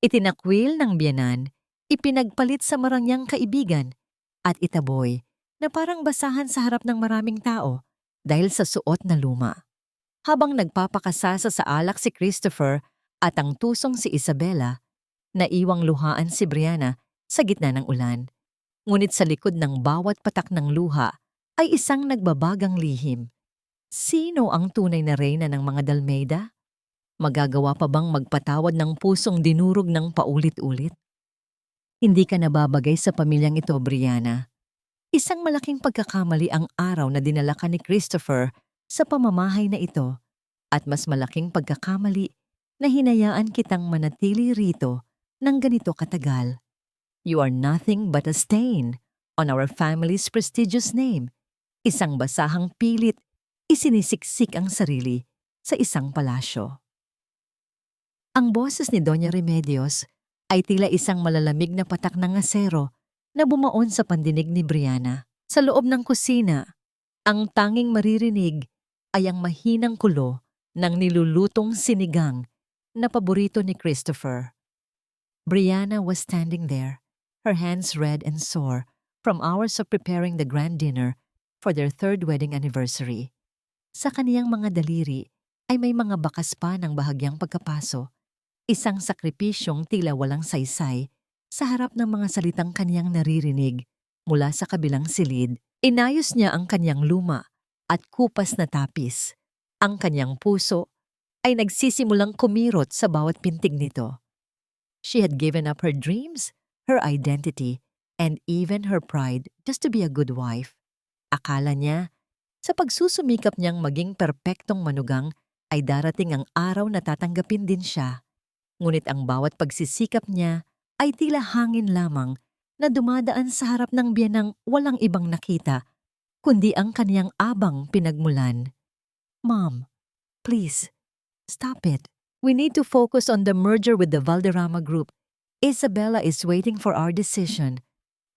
Itinakwil ng biyenan, ipinagpalit sa marangyang kaibigan, at itaboy na parang basahan sa harap ng maraming tao dahil sa suot na luma. Habang nagpapakasasa sa alak si Christopher at ang tusong si Isabella, naiwang luhaan si Brianna sa gitna ng ulan. Ngunit sa likod ng bawat patak ng luha ay isang nagbabagang lihim. Sino ang tunay na reyna ng mga Dalmeda? Magagawa pa bang magpatawad ng pusong dinurog ng paulit-ulit? Hindi ka nababagay sa pamilyang ito, Brianna. Isang malaking pagkakamali ang araw na dinala ka ni Christopher sa pamamahay na ito at mas malaking pagkakamali na hinayaan kitang manatili rito ng ganito katagal. You are nothing but a stain on our family's prestigious name. Isang basahang pilit, isinisiksik ang sarili sa isang palasyo. Ang boses ni Doña Remedios ay tila isang malalamig na patak ng asero na bumaon sa pandinig ni Brianna. Sa loob ng kusina, ang tanging maririnig ay ang mahinang kulo ng nilulutong sinigang na paborito ni Christopher. Brianna was standing there, her hands red and sore from hours of preparing the grand dinner for their third wedding anniversary. Sa kaniyang mga daliri ay may mga bakas pa ng bahagyang pagkapaso, isang sakripisyong tila walang saysay sa harap ng mga salitang kaniyang naririnig mula sa kabilang silid. Inayos niya ang kaniyang luma at kupas na tapis. Ang kaniyang puso ay nagsisimulang kumirot sa bawat pintig nito. She had given up her dreams, her identity, and even her pride just to be a good wife. Akala niya, sa pagsusumikap niyang maging perpektong manugang ay darating ang araw na tatanggapin din siya. Ngunit ang bawat pagsisikap niya ay tila hangin lamang na dumadaan sa harap ng biyanang walang ibang nakita, kundi ang kaniyang abang pinagmulan. Mom, please, stop it. We need to focus on the merger with the Valderrama Group. Isabella is waiting for our decision.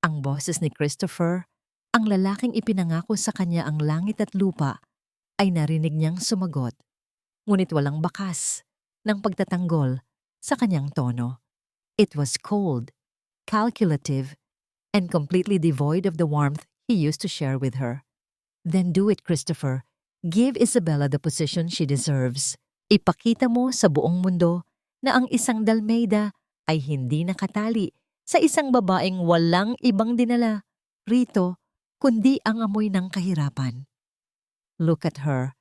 Ang boses ni Christopher, ang lalaking ipinangako sa kanya ang langit at lupa, ay narinig niyang sumagot. Ngunit walang bakas ng pagtatanggol sa kanyang tono. It was cold, calculative, and completely devoid of the warmth he used to share with her. Then do it, Christopher. Give Isabella the position she deserves. Ipakita mo sa buong mundo na ang isang Dalmeda ay hindi nakatali sa isang babaeng walang ibang dinala rito kundi ang amoy ng kahirapan. Look at her.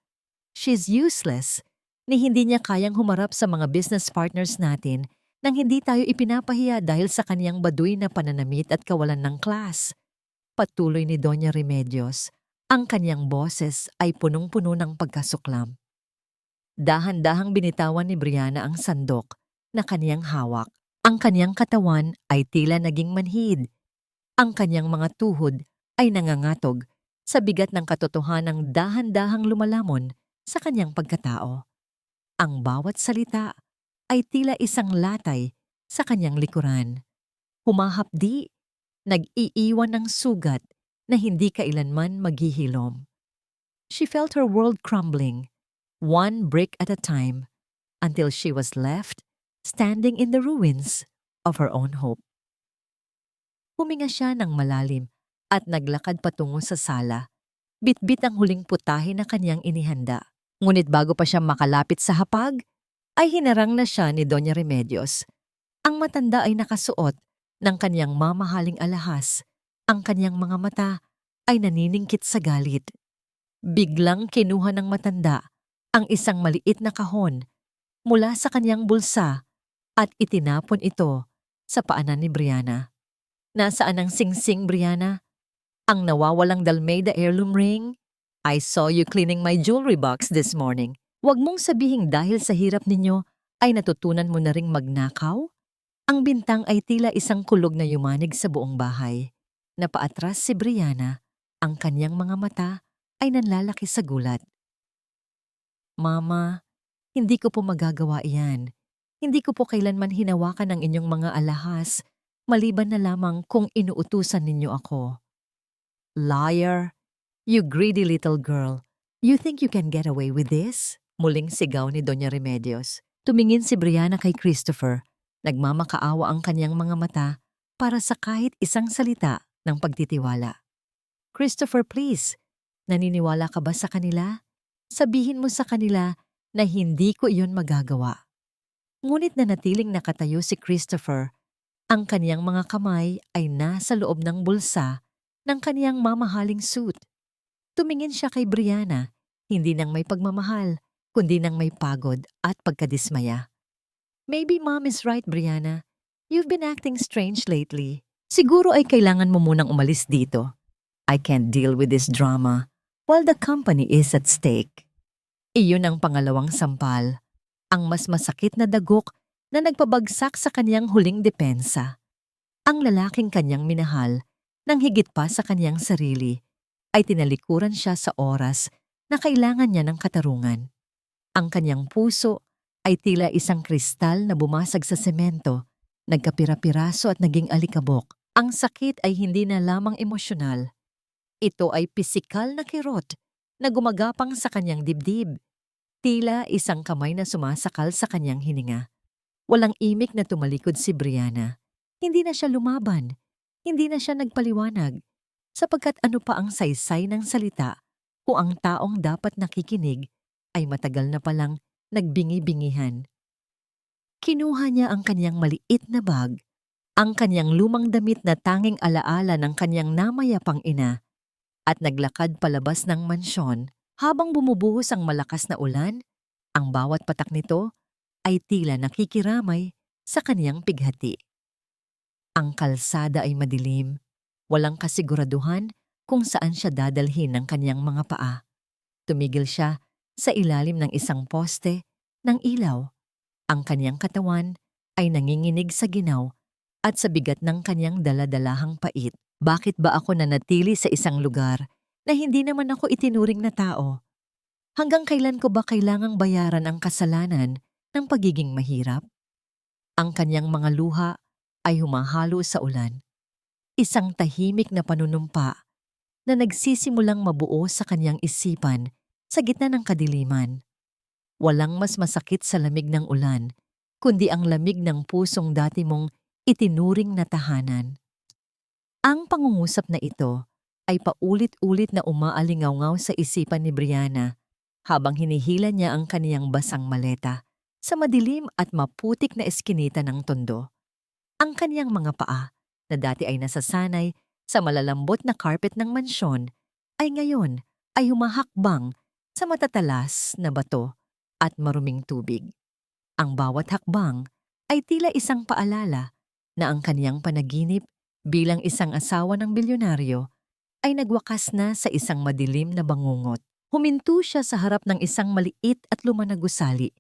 She's useless, ni hindi niya kayang humarap sa mga business partners natin nang hindi tayo ipinapahiya dahil sa kaniyang baduy na pananamit at kawalan ng class. Patuloy ni Doña Remedios, ang kaniyang boses ay punong-puno ng pagkasuklam. Dahan-dahang binitawan ni Brianna ang sandok na kaniyang hawak. Ang kaniyang katawan ay tila naging manhid. Ang kaniyang mga tuhod ay nangangatog sa bigat ng katotohanang dahan-dahang lumalamon sa kaniyang pagkatao. Ang bawat salita ay tila isang latay sa kaniyang likuran. Humahapdi, nag-iiwan ng sugat na hindi kailanman maghihilom. She felt her world crumbling, one brick at a time, until she was left standing in the ruins of her own hope. Huminga siya ng malalim at naglakad patungo sa sala. Bitbit ang huling putahe na kaniyang inihanda. Ngunit bago pa siya makalapit sa hapag, ay hinarang na siya ni Doña Remedios. Ang matanda ay nakasuot ng kaniyang mamahaling alahas. Ang kaniyang mga mata ay naniningkit sa galit. Biglang kinuha ng matanda ang isang maliit na kahon mula sa kaniyang bulsa at itinapon ito sa paanan ni Brianna. Nasaan ang singsing, Brianna? Ang nawawalang Dalmeda heirloom ring? I saw you cleaning my jewelry box this morning. Huwag mong sabihing dahil sa hirap ninyo ay natutunan mo na ring magnakaw? Ang bintang ay tila isang kulog na yumanig sa buong bahay. Napaatras si Brianna, ang kanyang mga mata ay nanlalaki sa gulat. Mama, hindi ko po magagawa iyan. Hindi ko po kailanman hinawakan ang inyong mga alahas, maliban na lamang kung inuutusan ninyo ako. Liar! You greedy little girl. You think you can get away with this? Muling sigaw ni Doña Remedios. Tumingin si Brianna kay Christopher Nagmamakaawa ang kanyang mga mata para sa kahit isang salita ng pagtitiwala. Christopher, please, naniniwala ka ba sa kanila? Sabihin mo sa kanila na hindi ko iyon magagawa. Ngunit nanatiling nakatayo si Christopher. Ang kaniyang mga kamay ay nasa loob ng bulsa ng kaniyang mamahaling suit. Tumingin siya kay Brianna, hindi nang may pagmamahal, kundi nang may pagod at pagkadismaya. Maybe mom is right, Brianna. You've been acting strange lately. Siguro ay kailangan mo munang umalis dito. I can't deal with this drama while the company is at stake. Iyon ang pangalawang sampal, ang mas masakit na dagok na nagpabagsak sa kanyang huling depensa. Ang lalaking kanyang minahal, nang higit pa sa kanyang sarili, ay tinalikuran siya sa oras na kailangan niya ng katarungan. Ang kanyang puso ay tila isang kristal na bumasag sa semento, nagkapira-piraso at naging alikabok. Ang sakit ay hindi na lamang emosyonal. Ito ay pisikal na kirot na gumagapang sa kanyang dibdib. Tila isang kamay na sumasakal sa kanyang hininga. Walang imik na tumalikod si Brianna. Hindi na siya lumaban. Hindi na siya nagpaliwanag. Sapagkat ano pa ang saysay ng salita kung ang taong dapat nakikinig ay matagal na palang nagbingi-bingihan. Kinuha niya ang kanyang maliit na bag, ang kanyang lumang damit na tanging alaala ng kanyang namayapang ina, at naglakad palabas ng mansyon habang bumubuhos ang malakas na ulan. Ang bawat patak nito ay tila nakikiramay sa kaniyang pighati. Ang kalsada ay madilim, walang kasiguraduhan kung saan siya dadalhin ng kaniyang mga paa. Tumigil siya sa ilalim ng isang poste ng ilaw. Ang kaniyang katawan ay nanginginig sa ginaw at sa bigat ng kaniyang daladalahang pait. Bakit ba ako nanatili sa isang lugar na hindi naman ako itinuring na tao? Hanggang kailan ko ba kailangang bayaran ang kasalanan ng pagiging mahirap? Ang kanyang mga luha ay humahalo sa ulan. Isang tahimik na panunumpa na nagsisimulang mabuo sa kanyang isipan sa gitna ng kadiliman. Walang mas masakit sa lamig ng ulan, kundi ang lamig ng pusong dati mong itinuring na tahanan. Ang pangungusap na ito ay paulit-ulit na umaalingaw sa isipan ni Brianna habang hinihila niya ang kaniyang basang maleta sa madilim at maputik na eskinita ng tondo. Ang kaniyang mga paa, na dati ay nasasanay sa malalambot na carpet ng mansyon, ay ngayon ay humahakbang sa matatalas na bato at maruming tubig. Ang bawat hakbang ay tila isang paalala na ang kaniyang panaginip bilang isang asawa ng bilyonaryo ay nagwakas na sa isang madilim na bangungot. Huminto siya sa harap ng isang maliit at luma na gusali.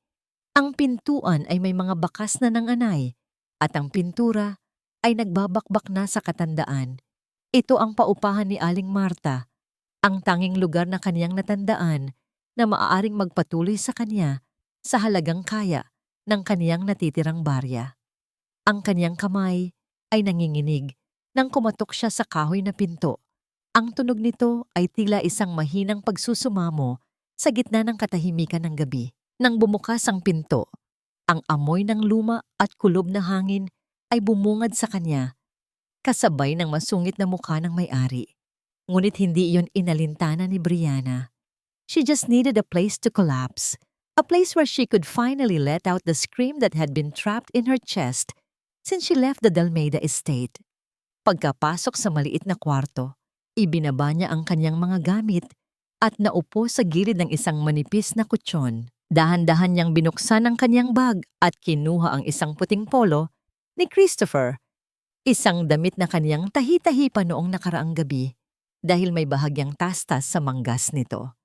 Ang pintuan ay may mga bakas na ng anay at ang pintura ay nagbabakbak na sa katandaan. Ito ang paupahan ni Aling Marta, ang tanging lugar na kaniyang natandaan na maaaring magpatuloy sa kanya sa halagang kaya ng kaniyang natitirang barya. Ang kaniyang kamay ay nanginginig nang kumatok siya sa kahoy na pinto. Ang tunog nito ay tila isang mahinang pagsusumamo sa gitna ng katahimikan ng gabi. Nang bumukas ang pinto, ang amoy ng luma at kulob na hangin ay bumungad sa kanya, kasabay ng masungit na mukha ng may-ari. Ngunit hindi iyon inalintana ni Brianna. She just needed a place to collapse, a place where she could finally let out the scream that had been trapped in her chest since she left the Dalmeda estate. Pagkapasok sa maliit na kwarto, ibinaba niya ang kanyang mga gamit at naupo sa gilid ng isang manipis na kutsyon. Dahan-dahan niyang binuksan ang kanyang bag at kinuha ang isang puting polo ni Christopher, isang damit na kaniyang tahi-tahi pa noong nakaraang gabi dahil may bahagyang tastas sa manggas nito.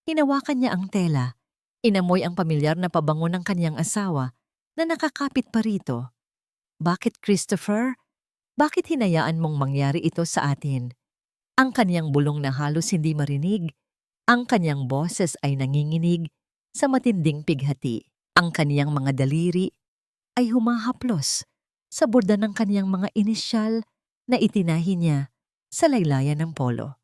Hinawakan niya ang tela, inamoy ang pamilyar na pabango ng kaniyang asawa na nakakapit pa rito. Bakit, Christopher? Bakit hinayaan mong mangyari ito sa atin? Ang kaniyang bulong na halos hindi marinig, ang kaniyang boses ay nanginginig sa matinding pighati. Ang kaniyang mga daliri ay humahaplos sa borda ng kaniyang mga inisyal na itinahi niya sa laylayan ng polo.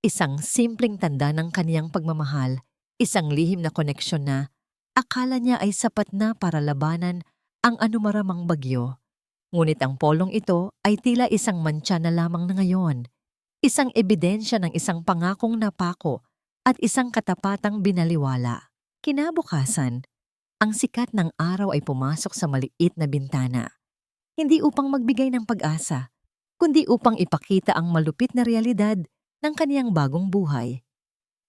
Isang simpleng tanda ng kaniyang pagmamahal, isang lihim na koneksyon na akala niya ay sapat na para labanan ang anumaramang bagyo. Ngunit ang polong ito ay tila isang mantsa na lamang na ngayon, isang ebidensya ng isang pangakong napako at isang katapatang binaliwala. Kinabukasan, ang sikat ng araw ay pumasok sa maliit na bintana, hindi upang magbigay ng pag-asa, kundi upang ipakita ang malupit na realidad ng kaniyang bagong buhay.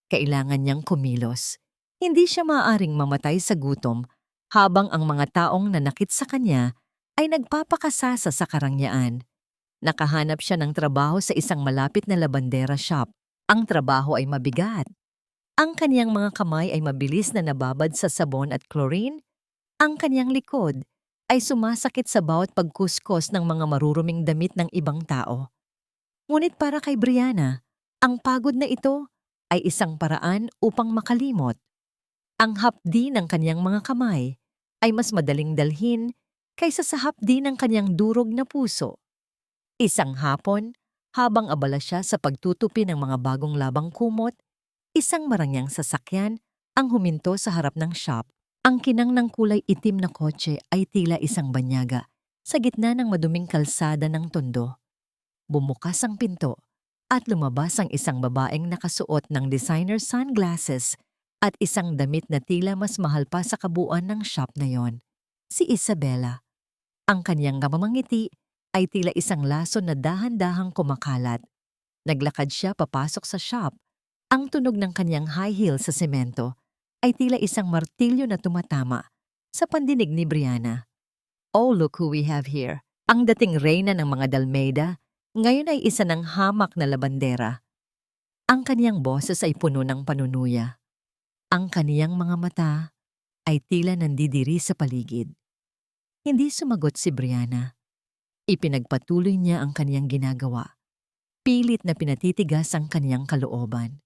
Kailangan niyang kumilos. Hindi siya maaaring mamatay sa gutom habang ang mga taong nanakit sa kanya ay nagpapakasasa sa karangyaan. Nakahanap siya ng trabaho sa isang malapit na labandera shop. Ang trabaho ay mabigat. Ang kaniyang mga kamay ay mabilis na nababad sa sabon at chlorine. Ang kaniyang likod ay sumasakit sa bawat pagkuskos ng mga maruruming damit ng ibang tao. Ngunit para kay Brianna, ang pagod na ito ay isang paraan upang makalimot. Ang hapdi ng kaniyang mga kamay ay mas madaling dalhin kaysa sa hapdi ng kaniyang durog na puso. Isang hapon, habang abala siya sa pagtutupi ng mga bagong labang kumot, isang marangyang sasakyan ang huminto sa harap ng shop. Ang kinang ng kulay itim na kotse ay tila isang banyaga sa gitna ng maduming kalsada ng tondo. Bumukas ang pinto at lumabas ang isang babaeng nakasuot ng designer sunglasses at isang damit na tila mas mahal pa sa kabuuan ng shop na yon. Si Isabela. Ang kaniyang kamamangiti ay tila isang laso na dahan-dahang kumakalat. Naglakad siya papasok sa shop. Ang tunog ng kaniyang high heel sa semento ay tila isang martilyo na tumatama sa pandinig ni Brianna. Oh, look who we have here. Ang dating reyna ng mga Dalmeda, ngayon ay isa ng hamak na labandera. Ang kaniyang boses ay puno ng panunuya. Ang kaniyang mga mata ay tila nandidiri sa paligid. Hindi sumagot si Brianna. Ipinagpatuloy niya ang kaniyang ginagawa. Pilit na pinatitigas ang kaniyang kalooban.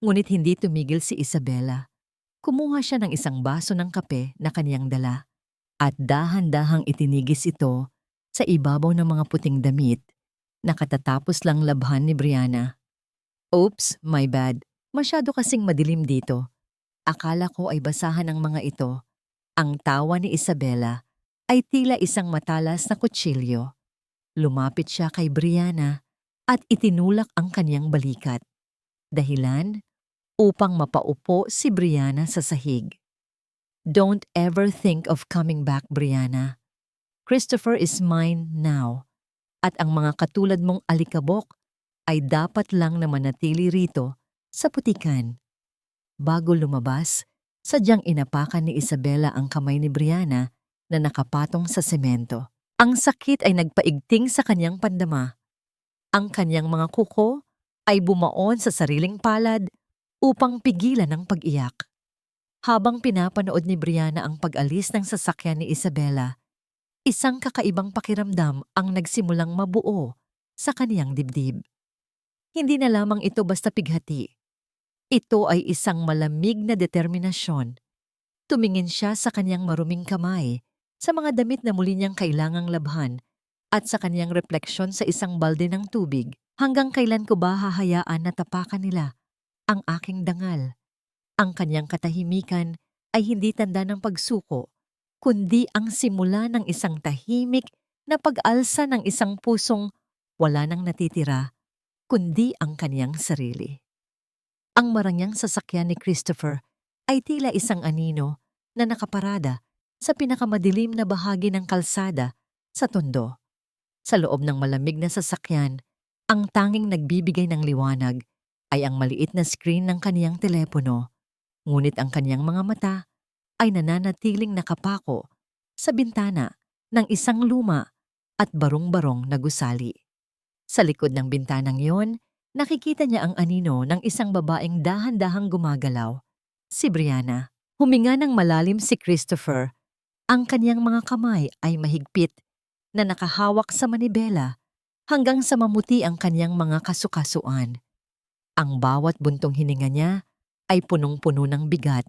Ngunit hindi tumigil si Isabela. Kumuha siya ng isang baso ng kape na kaniyang dala at dahan-dahang itinigis ito sa ibabaw ng mga puting damit na katatapos lang labhan ni Brianna. Oops, my bad. Masyado kasing madilim dito. Akala ko ay basahan ang mga ito. Ang tawa ni Isabela ay tila isang matalas na kutsilyo. Lumapit siya kay Brianna at itinulak ang kaniyang balikat. Dahilan? Upang mapaupo si Brianna sa sahig. Don't ever think of coming back, Brianna. Christopher is mine now. At ang mga katulad mong alikabok ay dapat lang na manatili rito sa putikan. Bago lumabas, sadyang inapakan ni Isabela ang kamay ni Brianna na nakapatong sa semento. Ang sakit ay nagpaigting sa kanyang pandama. Ang kanyang mga kuko ay bumaon sa sariling palad upang pigilan ang pag-iyak. Habang pinapanood ni Brianna ang pag-alis ng sasakyan ni Isabela, isang kakaibang pakiramdam ang nagsimulang mabuo sa kaniyang dibdib. Hindi na lamang ito basta pighati. Ito ay isang malamig na determinasyon. Tumingin siya sa kaniyang maruming kamay, sa mga damit na muli niyang kailangang labhan, at sa kaniyang refleksyon sa isang balde ng tubig. Hanggang kailan ko ba hahayaan na tapakan nila ang aking dangal? Ang kaniyang katahimikan ay hindi tanda ng pagsuko, kundi ang simula ng isang tahimik na pag-alsa ng isang pusong wala nang natitira, kundi ang kaniyang sarili. Ang marangyang sasakyan ni Christopher ay tila isang anino na nakaparada sa pinakamadilim na bahagi ng kalsada sa tondo. Sa loob ng malamig na sasakyan, ang tanging nagbibigay ng liwanag ay ang maliit na screen ng kaniyang telepono, ngunit ang kaniyang mga mata ay nananatiling nakapako sa bintana ng isang luma at barong-barong na gusali. Sa likod ng bintanang iyon, nakikita niya ang anino ng isang babaeng dahan-dahang gumagalaw, si Brianna. Huminga ng malalim si Christopher. Ang kaniyang mga kamay ay mahigpit na nakahawak sa manibela hanggang sa mamuti ang kaniyang mga kasukasuan. Ang bawat buntong hininga niya ay punong-puno ng bigat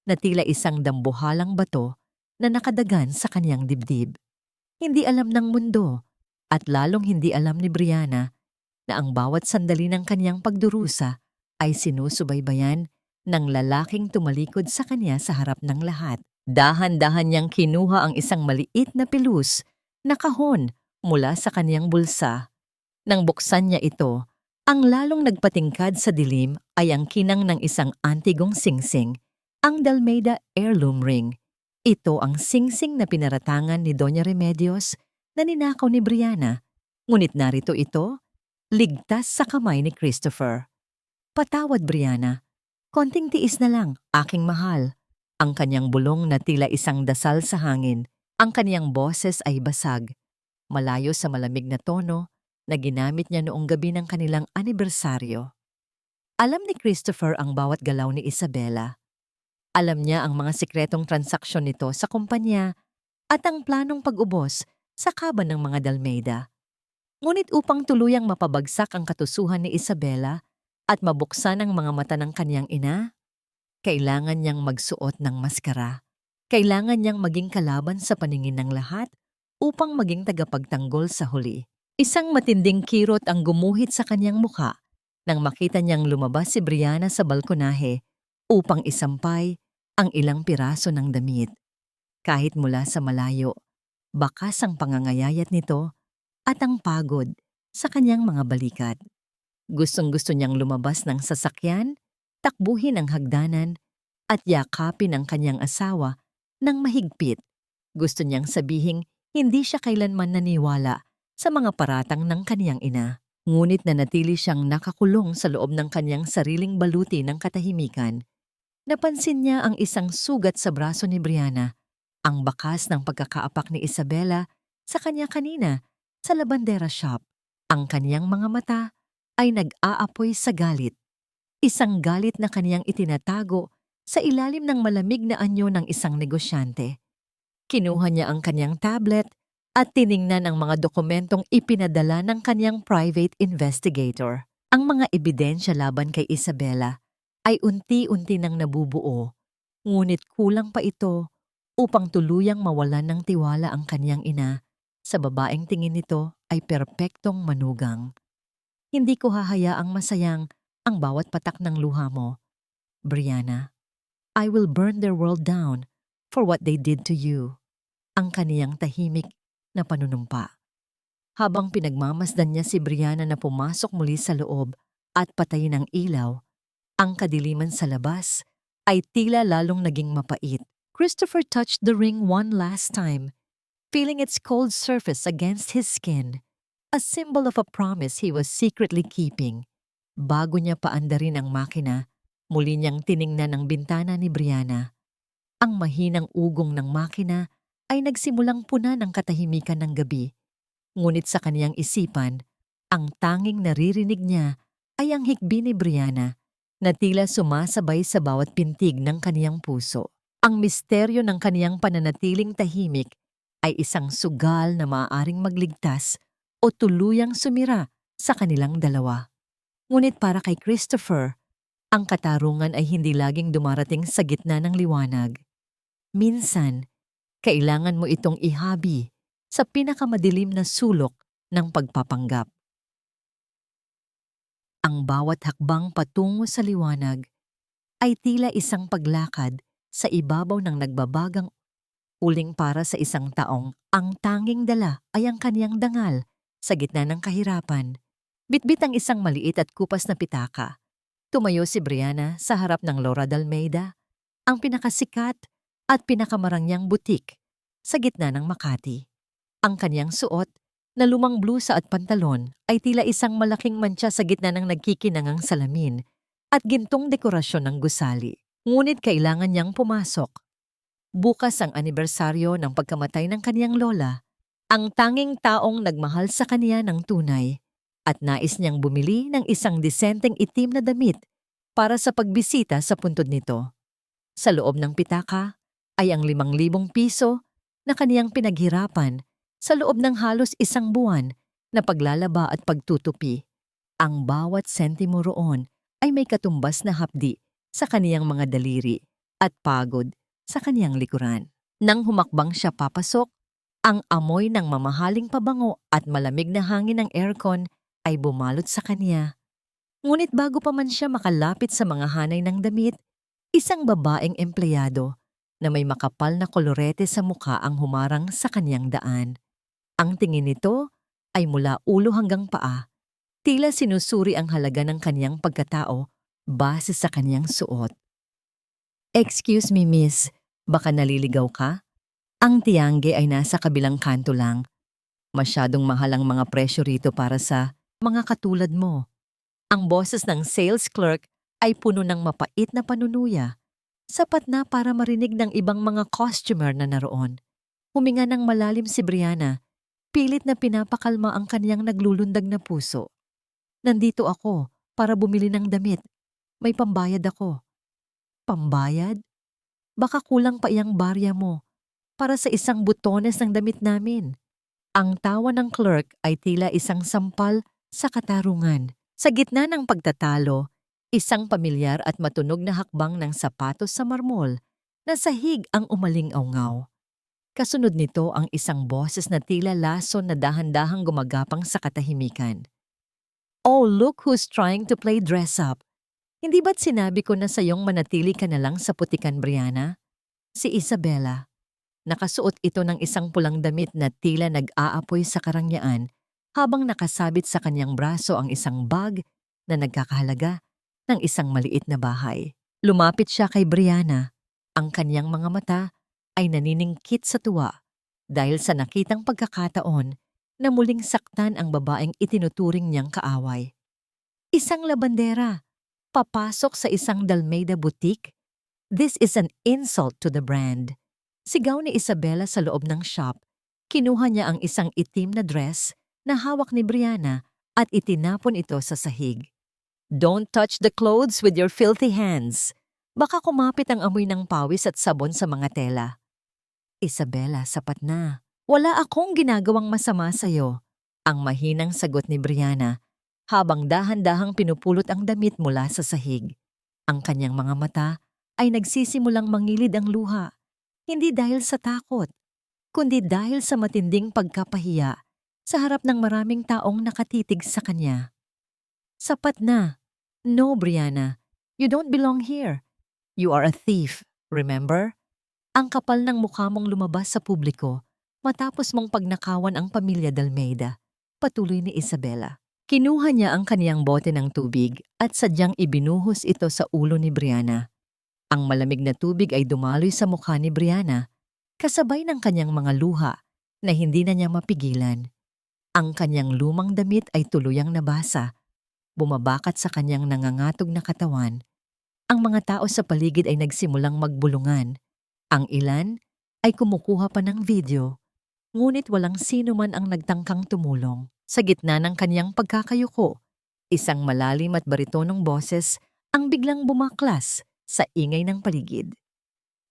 na tila isang dambuhalang bato na nakadagan sa kaniyang dibdib. Hindi alam ng mundo at lalong hindi alam ni Brianna na ang bawat sandali ng kaniyang pagdurusa ay sinusubaybayan ng lalaking tumalikod sa kanya sa harap ng lahat. Dahan-dahan niyang kinuha ang isang maliit na pilus na kahon mula sa kaniyang bulsa. Nang buksan niya ito, ang lalong nagpatingkad sa dilim ay ang kinang ng isang antigong singsing, ang Dalmeda heirloom ring. Ito ang singsing na pinaratangan ni Doña Remedios na ninakaw ni Brianna. Ngunit narito ito, ligtas sa kamay ni Christopher. Patawad, Brianna. Konting tiis na lang, aking mahal. Ang kanyang bulong na tila isang dasal sa hangin. Ang kanyang boses ay basag, malayo sa malamig na tono na ginamit niya noong gabi ng kanilang anibersaryo. Alam ni Christopher ang bawat galaw ni Isabela. Alam niya ang mga sikretong transaksyon nito sa kumpanya at ang planong pag-ubos sa kaban ng mga Dalmeda. Ngunit upang tuluyang mapabagsak ang katusuhan ni Isabela at mabuksan ang mga mata ng kanyang ina, kailangan niyang magsuot ng maskara. Kailangan niyang maging kalaban sa paningin ng lahat upang maging tagapagtanggol sa huli. Isang matinding kirot ang gumuhit sa kanyang mukha nang makita niyang lumabas si Brianna sa balkonahe upang isampay ang ilang piraso ng damit. Kahit mula sa malayo, bakas ang pangangayayat nito at ang pagod sa kanyang mga balikat. Gustong-gusto niyang lumabas ng sasakyan, takbuhin ang hagdanan at yakapin ang kanyang asawa ng mahigpit. Gusto niyang sabihing hindi siya kailanman naniwala sa mga paratang ng kaniyang ina. Ngunit nanatili siyang nakakulong sa loob ng kanyang sariling baluti ng katahimikan. Napansin niya ang isang sugat sa braso ni Brianna, ang bakas ng pagkakaapak ni Isabela sa kanya kanina sa labandera shop. Ang kaniyang mga mata ay nag-aapoy sa galit. Isang galit na kaniyang itinatago sa ilalim ng malamig na anyo ng isang negosyante. Kinuha niya ang kaniyang tablet at tiningnan ang mga dokumentong ipinadala ng kaniyang private investigator. Ang mga ebidensya laban kay Isabela ay unti-unti nang nabubuo, ngunit kulang pa ito upang tuluyang mawalan ng tiwala ang kaniyang ina sa babaeng tingin nito ay perpektong manugang. Hindi ko hahayaang masayang ang bawat patak ng luha mo, Brianna. I will burn their world down for what they did to you. Ang kaniyang tahimik na panunumpa. Habang pinagmamasdan niya si Brianna na pumasok muli sa loob at patayin ang ilaw, ang kadiliman sa labas ay tila lalong naging mapait. Christopher touched the ring one last time, feeling its cold surface against his skin, a symbol of a promise he was secretly keeping. Bago niya paandarin ang makina, muli niyang tiningnan ang bintana ni Brianna. Ang mahinang ugong ng makina ay nagsimulang puna ng katahimikan ng gabi. Ngunit sa kaniyang isipan, ang tanging naririnig niya ay ang hikbi ni Brianna na tila sumasabay sa bawat pintig ng kaniyang puso. Ang misteryo ng kaniyang pananatiling tahimik ay isang sugal na maaaring magligtas o tuluyang sumira sa kanilang dalawa. Ngunit para kay Christopher, ang katarungan ay hindi laging dumarating sa gitna ng liwanag. Minsan, kailangan mo itong ihabi sa pinakamadilim na sulok ng pagpapanggap. Ang bawat hakbang patungo sa liwanag ay tila isang paglakad sa ibabaw ng nagbabagang uling para sa isang taong ang tanging dala ay ang kaniyang dangal sa gitna ng kahirapan. Bitbit ang isang maliit at kupas na pitaka. Tumayo si Brianna sa harap ng Laura Dalmeda, ang pinakasikat at pinakamarangyang butik sa gitna ng Makati. Ang kaniyang suot na lumang blusa at pantalon ay tila isang malaking mantsa sa gitna ng nagkikinangang salamin at gintong dekorasyon ng gusali. Ngunit kailangan niyang pumasok. Bukas ang anibersaryo ng pagkamatay ng kaniyang lola, ang tanging taong nagmahal sa kaniya ng tunay at nais niyang bumili ng isang disenteng itim na damit para sa pagbisita sa puntod nito. Sa loob ng pitaka ay ang 5,000 piso na kaniyang pinaghirapan sa loob ng halos 1 buwan na paglalaba at pagtutupi. Ang bawat sentimo roon ay may katumbas na hapdi sa kaniyang mga daliri at pagod sa kaniyang likuran. Nang humakbang siya papasok, ang amoy ng mamahaling pabango at malamig na hangin ng aircon ay bumalot sa kaniya. Ngunit bago pa man siya makalapit sa mga hanay ng damit, isang babaeng empleyado na may makapal na kolorete sa mukha ang humarang sa kanyang daan. Ang tingin nito ay mula ulo hanggang paa, tila sinusuri ang halaga ng kanyang pagkatao base sa kanyang suot. "Excuse me, miss, baka naliligaw ka? Ang Tiangge ay nasa kabilang kanto lang. Masyadong mahal ang mga presyo rito para sa mga katulad mo." Ang boses ng sales clerk ay puno ng mapait na panunuya, sapat na para marinig ng ibang mga customer na naroon. Huminga ng malalim si Brianna, pilit na pinapakalma ang kanyang naglulundag na puso. "Nandito ako para bumili ng damit. May pambayad ako." "Pambayad? Baka kulang pa iyang barya mo para sa isang butones ng damit namin." Ang tawa ng clerk ay tila isang sampal sa katarungan. Sa gitna ng pagtatalo, isang pamilyar at matunog na hakbang ng sapatos sa marmol na sahig ang umaling-awngaw. Kasunod nito ang isang boses na tila lason na dahan-dahang gumagapang sa katahimikan. "Oh, look who's trying to play dress-up. Hindi ba't sinabi ko na sayong manatili ka na lang sa putikan, Brianna?" Si Isabella. Nakasuot ito ng isang pulang damit na tila nag-aapoy sa karangyaan habang nakasabit sa kanyang braso ang isang bag na nagkakahalaga ng isang maliit na bahay. Lumapit siya kay Brianna. Ang kanyang mga mata ay naniningkit sa tuwa dahil sa nakitang pagkakataon na muling saktan ang babaeng itinuturing niyang kaaway. "Isang labandera, papasok sa isang Dalmeda boutique? This is an insult to the brand." Sigaw ni Isabella sa loob ng shop. Kinuha niya ang isang itim na dress na hawak ni Brianna at itinapon ito sa sahig. "Don't touch the clothes with your filthy hands. Baka kumapit ang amoy ng pawis at sabon sa mga tela." "Isabella, sapat na. Wala akong ginagawang masama sa'yo." Ang mahinang sagot ni Brianna habang dahan-dahang pinupulot ang damit mula sa sahig. Ang kanyang mga mata ay nagsisimulang mangilid ang luha. Hindi dahil sa takot, kundi dahil sa matinding pagkapahiya sa harap ng maraming taong nakatitig sa kanya. "Sapat na. No, Brianna. You don't belong here. You are a thief, remember?" Ang kapal ng mukha mong lumabas sa publiko matapos mong pagnakawan ang pamilya Dalmeda, patuloy ni Isabella. Kinuha niya ang kaniyang bote ng tubig at sadyang ibinuhos ito sa ulo ni Brianna. Ang malamig na tubig ay dumaloy sa mukha ni Brianna, kasabay ng kanyang mga luha na hindi na niya mapigilan. Ang kanyang lumang damit ay tuluyang nabasa, bumabakat sa kanyang nangangatog na katawan. Ang mga tao sa paligid ay nagsimulang magbulungan. Ang ilan ay kumukuha pa ng video, ngunit walang sino man ang nagtangkang tumulong. Sa gitna ng kanyang pagkakayuko, isang malalim at baritonong boses ang biglang bumaklas sa ingay ng paligid.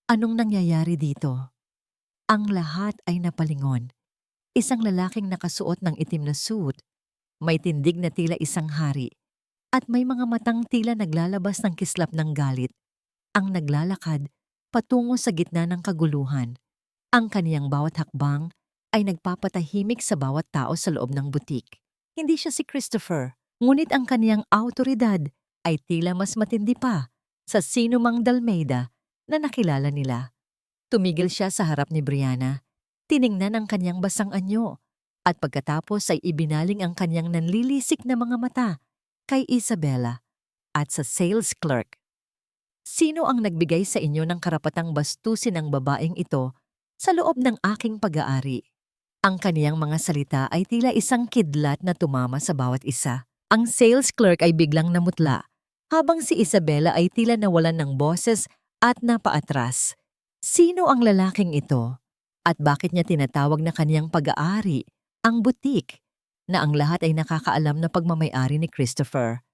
"Anong nangyayari dito?" Ang lahat ay napalingon. Isang lalaking nakasuot ng itim na suit, may tindig na tila isang hari, at may mga matang tila naglalabas ng kislap ng galit. Ang naglalakad patungo sa gitna ng kaguluhan. Ang kaniyang bawat hakbang ay nagpapatahimik sa bawat tao sa loob ng butik. Hindi siya si Christopher, ngunit ang kaniyang awtoridad ay tila mas matindi pa sa sino mang Dalmeda na nakilala nila. Tumigil siya sa harap ni Brianna, tiningnan ang kanyang basang anyo, at pagkatapos ay ibinaling ang kanyang nanlilisik na mga mata kay Isabella at sa sales clerk. "Sino ang nagbigay sa inyo ng karapatang bastusin ang babaeng ito sa loob ng aking pag-aari?" Ang kaniyang mga salita ay tila isang kidlat na tumama sa bawat isa. Ang sales clerk ay biglang namutla, habang si Isabella ay tila nawalan ng boses at napaatras. Sino ang lalaking ito? At bakit niya tinatawag na kaniyang pag-aari ang butik, na ang lahat ay nakakaalam na pagmamay-ari ni Christopher?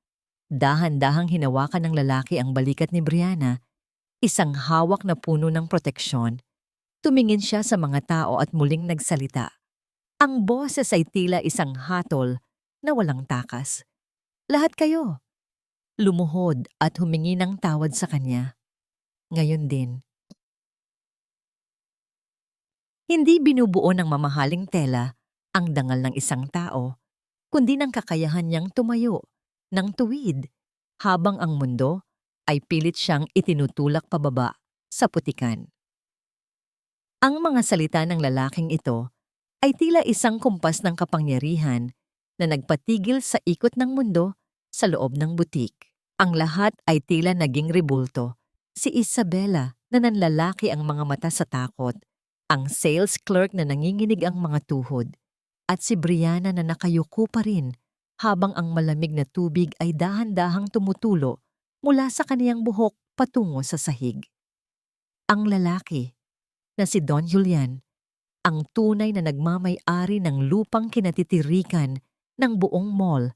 Dahan-dahang hinawakan ng lalaki ang balikat ni Brianna, isang hawak na puno ng proteksyon. Tumingin siya sa mga tao at muling nagsalita. Ang boses ay tila isang hatol na walang takas. "Lahat kayo." Lumuhod at humingi ng tawad sa kanya. Ngayon din. Hindi binubuo ng mamahaling tela ang dangal ng isang tao, kundi ng kakayahan niyang tumayo ng tuwid habang ang mundo ay pilit siyang itinutulak pababa sa putikan. Ang mga salita ng lalaking ito ay tila isang kumpas ng kapangyarihan na nagpatigil sa ikot ng mundo sa loob ng butik. Ang lahat ay tila naging rebulto. Si Isabela na nanlalaki ang mga mata sa takot, ang sales clerk na nanginginig ang mga tuhod, at si Brianna na nakayuko pa rin habang ang malamig na tubig ay dahan-dahang tumutulo mula sa kaniyang buhok patungo sa sahig. Ang lalaki na si Don Julian, ang tunay na nagmamay-ari ng lupang kinatitirikan ng buong mall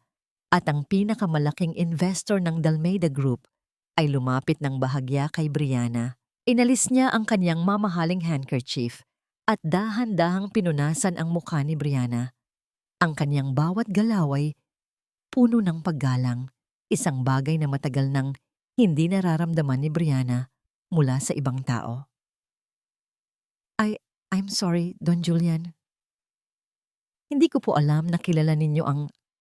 at ang pinakamalaking investor ng Dalmeda Group, ay lumapit ng bahagya kay Brianna. Inalis niya ang kanyang mamahaling handkerchief at dahan-dahang pinunasan ang mukha ni Brianna. Ang kanyang bawat galaw ay puno ng paggalang, isang bagay na matagal nang hindi nararamdaman ni Brianna mula sa ibang tao. I'm sorry, Don Julian. Hindi ko po alam na kilala ninyo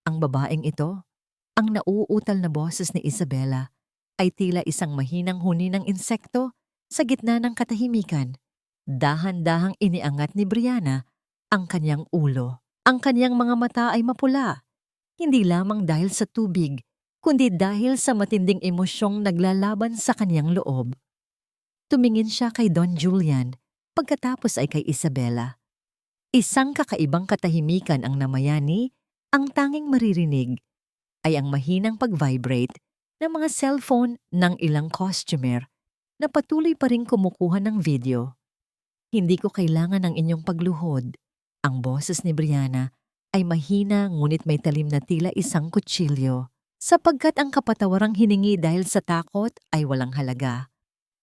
ang babaeng ito. Ang nauutal na boses ni Isabela ay tila isang mahinang huni ng insekto sa gitna ng katahimikan. Dahan-dahang iniangat ni Brianna ang kanyang ulo. Ang kanyang mga mata ay mapula, hindi lamang dahil sa tubig, kundi dahil sa matinding emosyong naglalaban sa kanyang loob. Tumingin siya kay Don Julian, pagkatapos ay kay Isabela. Isang kakaibang katahimikan ang namayani, ang tanging maririnig ay ang mahinang pag-vibrate ng mga cellphone ng ilang costumer na patuloy pa ring kumukuha ng video. Hindi ko kailangan ng inyong pagluhod. Ang boses ni Brianna ay mahina ngunit may talim na tila isang kutsilyo, sapagkat ang kapatawarang hiningi dahil sa takot ay walang halaga.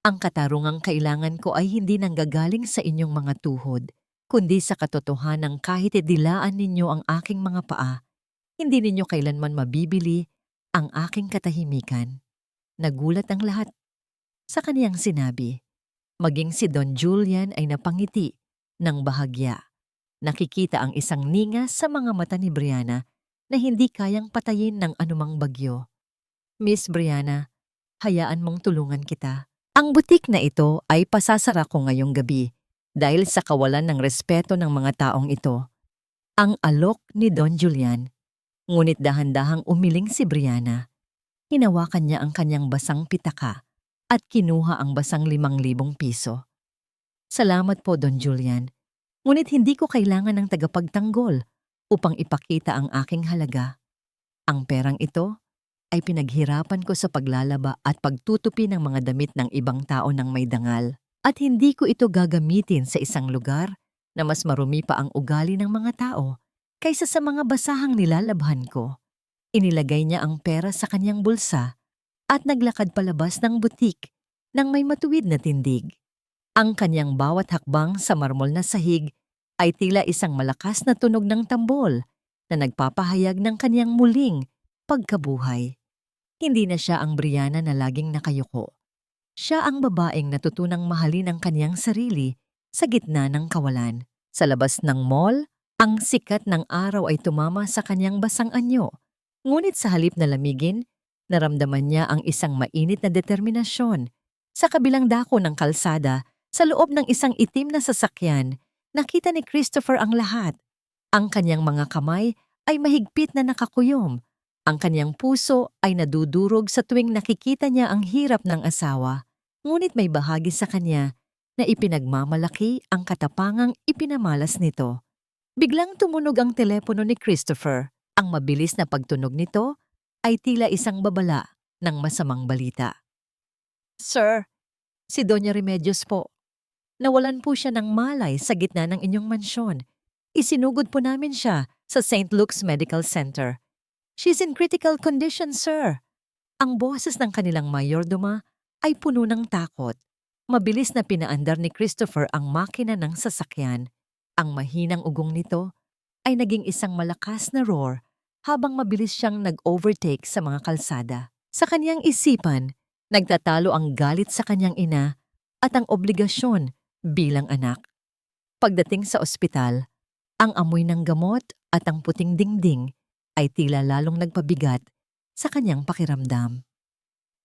Ang katarungang kailangan ko ay hindi nanggagaling sa inyong mga tuhod, kundi sa katotohanang kahit dilaan ninyo ang aking mga paa, hindi ninyo kailanman mabibili ang aking katahimikan. Nagulat ang lahat sa kaniyang sinabi. Maging si Don Julian ay napangiti ng bahagya. Nakikita ang isang ninga sa mga mata ni Brianna na hindi kayang patayin ng anumang bagyo. Miss Brianna, hayaan mong tulungan kita. Ang butik na ito ay pasasara ko ngayong gabi dahil sa kawalan ng respeto ng mga taong ito. Ang alok ni Don Julian. Ngunit dahan-dahang umiling si Brianna. Hinawakan niya ang kanyang basang pitaka at kinuha ang basang 5,000 piso. Salamat po, Don Julian. Ngunit hindi ko kailangan ng tagapagtanggol upang ipakita ang aking halaga. Ang perang ito ay pinaghirapan ko sa paglalaba at pagtutupi ng mga damit ng ibang tao ng may dangal. At hindi ko ito gagamitin sa isang lugar na mas marumi pa ang ugali ng mga tao kaysa sa mga basahang nilalabhan ko. Inilagay niya ang pera sa kanyang bulsa at naglakad palabas ng butik nang may matuwid na tindig. Ang kanyang bawat hakbang sa marmol na sahig ay tila isang malakas na tunog ng tambol na nagpapahayag ng kanyang muling pagkabuhay. Hindi na siya ang Brianna na laging nakayuko. Siya ang babaeng natutunang mahalin ang kanyang sarili sa gitna ng kawalan. Sa labas ng mall, ang sikat ng araw ay tumama sa kanyang basang anyo. Ngunit sa halip na lamigin, naramdaman niya ang isang mainit na determinasyon. Sa kabilang dako ng kalsada, sa loob ng isang itim na sasakyan, nakita ni Christopher ang lahat. Ang kanyang mga kamay ay mahigpit na nakakuyom. Ang kanyang puso ay nadudurog sa tuwing nakikita niya ang hirap ng asawa. Ngunit may bahagi sa kanya na ipinagmamalaki ang katapangang ipinamalas nito. Biglang tumunog ang telepono ni Christopher. Ang mabilis na pagtunog nito ay tila isang babala ng masamang balita. Sir, si Doña Remedios po. Nawalan po siya ng malay sa gitna ng inyong mansyon. Isinugod po namin siya sa St. Luke's Medical Center. She's in critical condition, sir. Ang boses ng kanilang mayordoma ay puno ng takot. Mabilis na pinaandar ni Christopher ang makina ng sasakyan. Ang mahinang ugong nito ay naging isang malakas na roar habang mabilis siyang nag-overtake sa mga kalsada. Sa kanyang isipan, nagtatalo ang galit sa kanyang ina at ang obligasyon bilang anak. Pagdating sa ospital, ang amoy ng gamot at ang puting dingding ay tila lalong nagpabigat sa kanyang pakiramdam.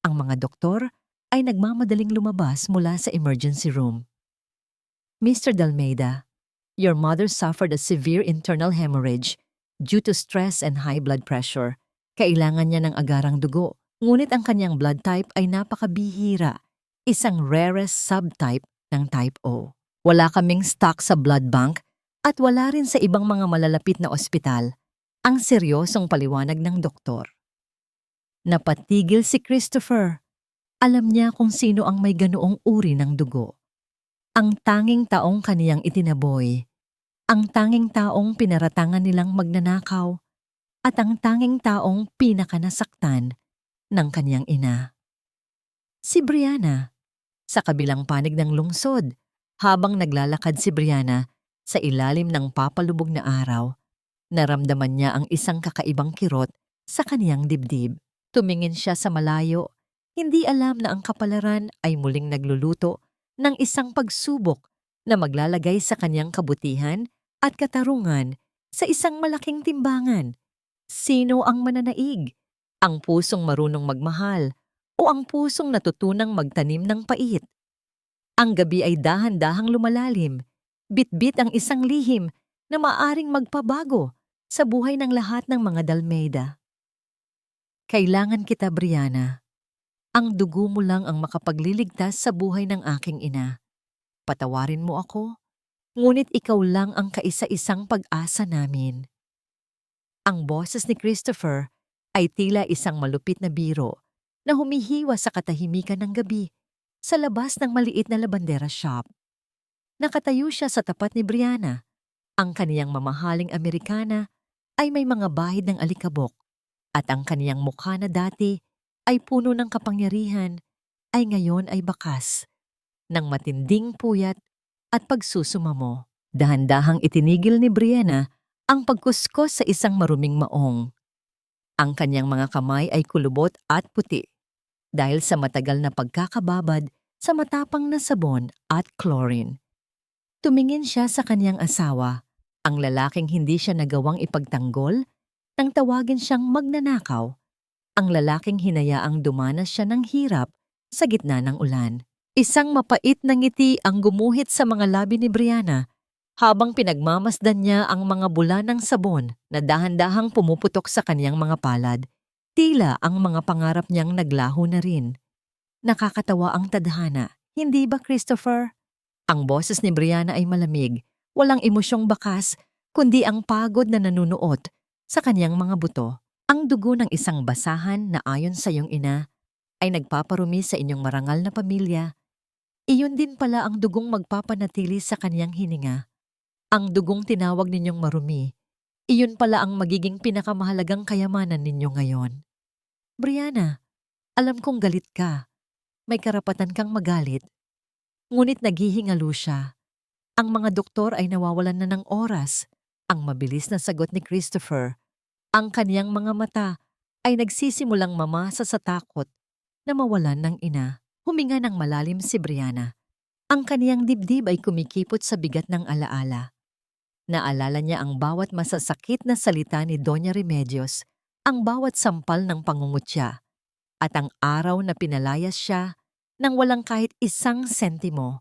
Ang mga doktor ay nagmamadaling lumabas mula sa emergency room. Mr. Dalmeida, your mother suffered a severe internal hemorrhage due to stress and high blood pressure. Kailangan niya ng agarang dugo, ngunit ang kanyang blood type ay napakabihira, isang rarest subtype ng type O. Wala kaming stock sa blood bank at wala rin sa ibang mga malalapit na ospital, ang seryosong paliwanag ng doktor. Napatigil si Christopher. Alam niya kung sino ang may ganoong uri ng dugo. Ang tanging taong kaniyang itinaboy, ang tanging taong pinaratangan nilang magnanakaw, at ang tanging taong pinakanasaktan ng kaniyang ina. Si Brianna, sa kabilang panig ng lungsod, habang naglalakad si Brianna sa ilalim ng papalubog na araw, naramdaman niya ang isang kakaibang kirot sa kaniyang dibdib. Tumingin siya sa malayo, hindi alam na ang kapalaran ay muling nagluluto ng isang pagsubok na maglalagay sa kaniyang kabutihan at katarungan sa isang malaking timbangan. Sino ang mananaig? Ang pusong marunong magmahal o ang pusong natutunang magtanim ng pait? Ang gabi ay dahan-dahang lumalalim, bitbit ang isang lihim na maaring magpabago sa buhay ng lahat ng mga Dalmeida. Kailangan kita, Brianna. Ang dugo mo lang ang makapagliligtas sa buhay ng aking ina. Patawarin mo ako, ngunit ikaw lang ang kaisa-isang pag-asa namin. Ang boses ni Christopher ay tila isang malupit na biro na humihiwa sa katahimikan ng gabi sa labas ng maliit na labandera shop. Nakatayo siya sa tapat ni Brianna. Ang kaniyang mamahaling Amerikana ay may mga bahid ng alikabok at ang kaniyang mukha na dati ay puno ng kapangyarihan ay ngayon ay bakas ng matinding puyat at pagsusumamo. Dahan-dahang itinigil ni Brianna ang pagkuskos sa isang maruming maong. Ang kanyang mga kamay ay kulubot at puti dahil sa matagal na pagkakababad sa matapang na sabon at chlorine. Tumingin siya sa kanyang asawa, ang lalaking hindi siya nagawang ipagtanggol nang tawagin siyang magnanakaw, ang lalaking hinayaang dumanas siya ng hirap sa gitna ng ulan. Isang mapait na ngiti ang gumuhit sa mga labi ni Brianna habang pinagmamasdan niya ang mga bula ng sabon na dahan-dahang pumuputok sa kaniyang mga palad. Tila ang mga pangarap niyang naglaho na rin. Nakakatawa ang tadhana, hindi ba, Christopher? Ang boses ni Brianna ay malamig, walang emosyong bakas, kundi ang pagod na nanunuot sa kaniyang mga buto. Ang dugo ng isang basahan na ayon sa iyong ina ay nagpaparumi sa inyong marangal na pamilya. Iyon din pala ang dugong magpapanatili sa kaniyang hininga. Ang dugong tinawag ninyong marumi, iyon pala ang magiging pinakamahalagang kayamanan ninyo ngayon. Brianna, alam kong galit ka. May karapatan kang magalit. Ngunit naghihingalo siya. Ang mga doktor ay nawawalan na ng oras. Ang mabilis na sagot ni Christopher. Ang kaniyang mga mata ay nagsisimulang mamasa sa takot na mawalan ng ina. Huminga ng malalim si Brianna. Ang kaniyang dibdib ay kumikipot sa bigat ng alaala. Naalala niya ang bawat masasakit na salita ni Doña Remedios, ang bawat sampal ng pangungutya, at ang araw na pinalayas siya nang walang kahit isang sentimo.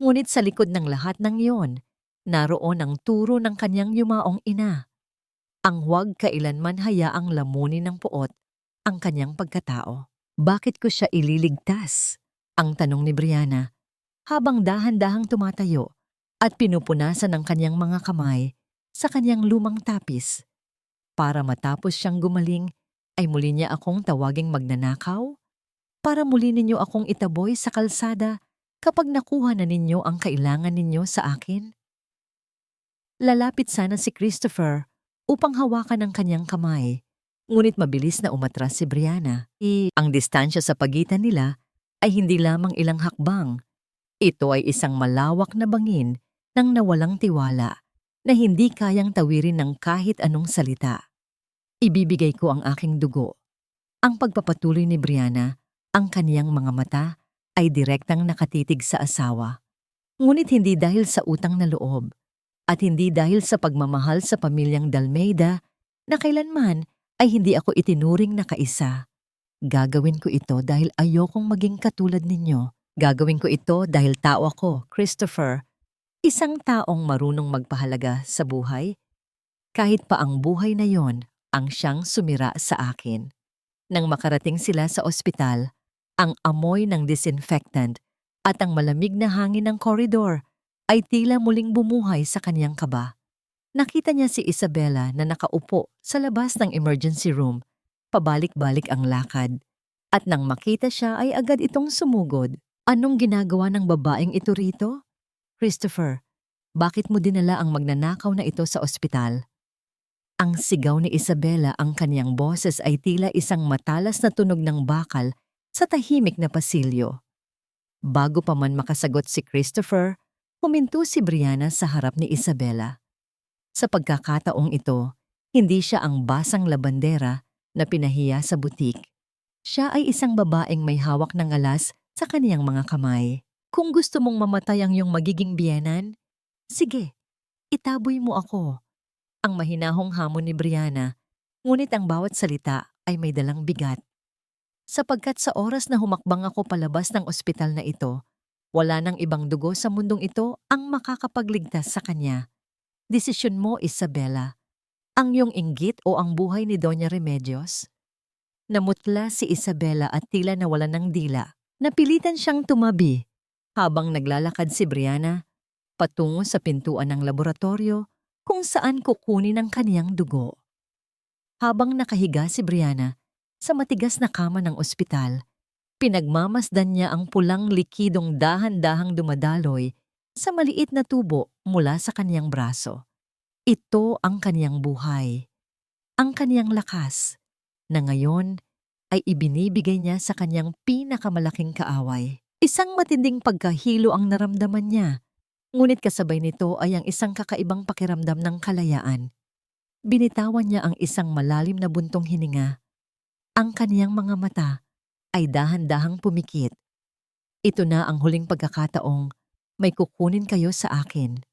Ngunit sa likod ng lahat ng iyon, naroon ang turo ng kanyang yumaong ina. Ang huwag kailanman hayaang lamunin ng puot ang kanyang pagkatao. Bakit ko siya ililigtas? Ang tanong ni Brianna, habang dahan-dahang tumatayo at pinupunasan ng kanyang mga kamay sa kanyang lumang tapis. Para matapos siyang gumaling, ay muli niya akong tawaging magnanakaw? Para muli ninyo akong itaboy sa kalsada kapag nakuha na ninyo ang kailangan ninyo sa akin? Lalapit sana si Christopher upang hawakan ang kanyang kamay, ngunit mabilis na umatras si Brianna. Ang distansya sa pagitan nila ay hindi lamang ilang hakbang. Ito ay isang malawak na bangin ng nawalang tiwala na hindi kayang tawirin ng kahit anong salita. Ibibigay ko ang aking dugo. Ang pagpapatuloy ni Brianna, ang kaniyang mga mata ay direktang nakatitig sa asawa. Ngunit hindi dahil sa utang na loob at hindi dahil sa pagmamahal sa pamilyang Dalmeida na kailanman ay hindi ako itinuring na kaisa. Gagawin ko ito dahil ayokong maging katulad ninyo. Gagawin ko ito dahil tao ako, Christopher, Isang taong marunong magpahalaga sa buhay, kahit pa ang buhay na yon ang siyang sumira sa akin. Nang makarating sila sa ospital, ang amoy ng disinfectant at ang malamig na hangin ng koridor ay tila muling bumuhay sa kanyang kaba. Nakita niya si Isabela na nakaupo sa labas ng emergency room, pabalik-balik ang lakad. At nang makita siya ay agad itong sumugod. Anong ginagawa ng babaeng ito rito? Christopher, bakit mo dinala ang magnanakaw na ito sa ospital? Ang sigaw ni Isabela, ang kanyang boses ay tila isang matalas na tunog ng bakal sa tahimik na pasilyo. Bago pa man makasagot si Christopher, huminto si Brianna sa harap ni Isabela. Sa pagkakataong ito, hindi siya ang basang labandera na pinahiya sa butik. Siya ay isang babaeng may hawak ng alas sa kaniyang mga kamay. Kung gusto mong mamatay ang iyong magiging biyenan, sige, itaboy mo ako. Ang mahinahong hamon ni Brianna, ngunit ang bawat salita ay may dalang bigat. Sapagkat sa oras na humakbang ako palabas ng ospital na ito, wala nang ibang dugo sa mundong ito ang makakapagligtas sa kanya. Desisyon mo, Isabela. Ang iyong inggit o ang buhay ni Doña Remedios? Namutla si Isabela at tila nawala ng dila. Napilitan siyang tumabi habang naglalakad si Brianna patungo sa pintuan ng laboratorio kung saan kukunin ang kaniyang dugo. Habang nakahiga si Brianna sa matigas na kama ng ospital, pinagmamasdan niya ang pulang likidong dahan-dahang dumadaloy sa maliit na tubo mula sa kaniyang braso. Ito ang kaniyang buhay, ang kaniyang lakas, na ngayon ay ibinibigay niya sa kaniyang pinakamalaking kaaway. Isang matinding pagkahilo ang naramdaman niya. Ngunit kasabay nito ay ang isang kakaibang pakiramdam ng kalayaan. Binitawan niya ang isang malalim na buntong hininga. Ang kaniyang mga mata ay dahan-dahang pumikit. Ito na ang huling pagkakataong may kukunin kayo sa akin.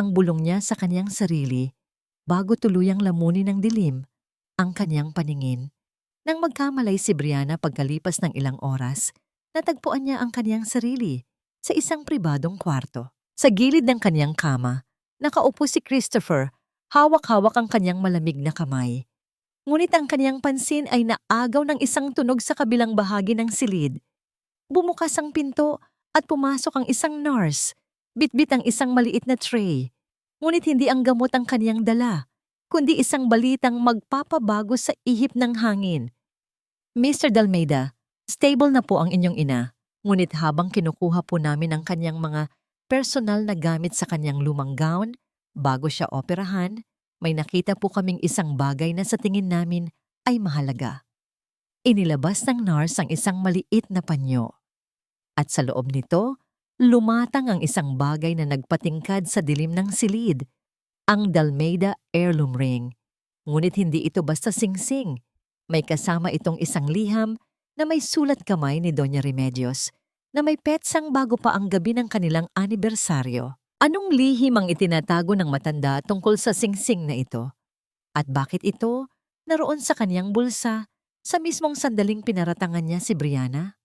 Ang bulong niya sa kaniyang sarili bago tuluyang lamunin ng dilim ang kaniyang paningin. Nang magkamalay si Brianna pagkalipas ng ilang oras, natagpuan niya ang kaniyang sarili sa isang pribadong kwarto. Sa gilid ng kaniyang kama, nakaupo si Christopher, hawak-hawak ang kaniyang malamig na kamay. Ngunit ang kaniyang pansin ay naagaw ng isang tunog sa kabilang bahagi ng silid. Bumukas ang pinto at pumasok ang isang nurse. Bitbit ang isang maliit na tray. Ngunit hindi ang gamot ang kaniyang dala, kundi isang balitang magpapabago sa ihip ng hangin. Mr. Dalmeida, stable na po ang inyong ina. Ngunit habang kinukuha po namin ang kaniyang mga personal na gamit sa kanyang lumang gown, bago siya operahan, may nakita po kaming isang bagay na sa tingin namin ay mahalaga. Inilabas ng nurse ang isang maliit na panyo. At sa loob nito, lumatang ang isang bagay na nagpatingkad sa dilim ng silid, ang Dalmeida heirloom ring. Ngunit hindi ito basta singsing. May kasama itong isang liham na may sulat kamay ni Doña Remedios, na may petsang bago pa ang gabi ng kanilang anibersaryo. Anong lihim ang itinatago ng matanda tungkol sa singsing na ito? At bakit ito naroon sa kaniyang bulsa sa mismong sandaling pinaratangan niya si Brianna?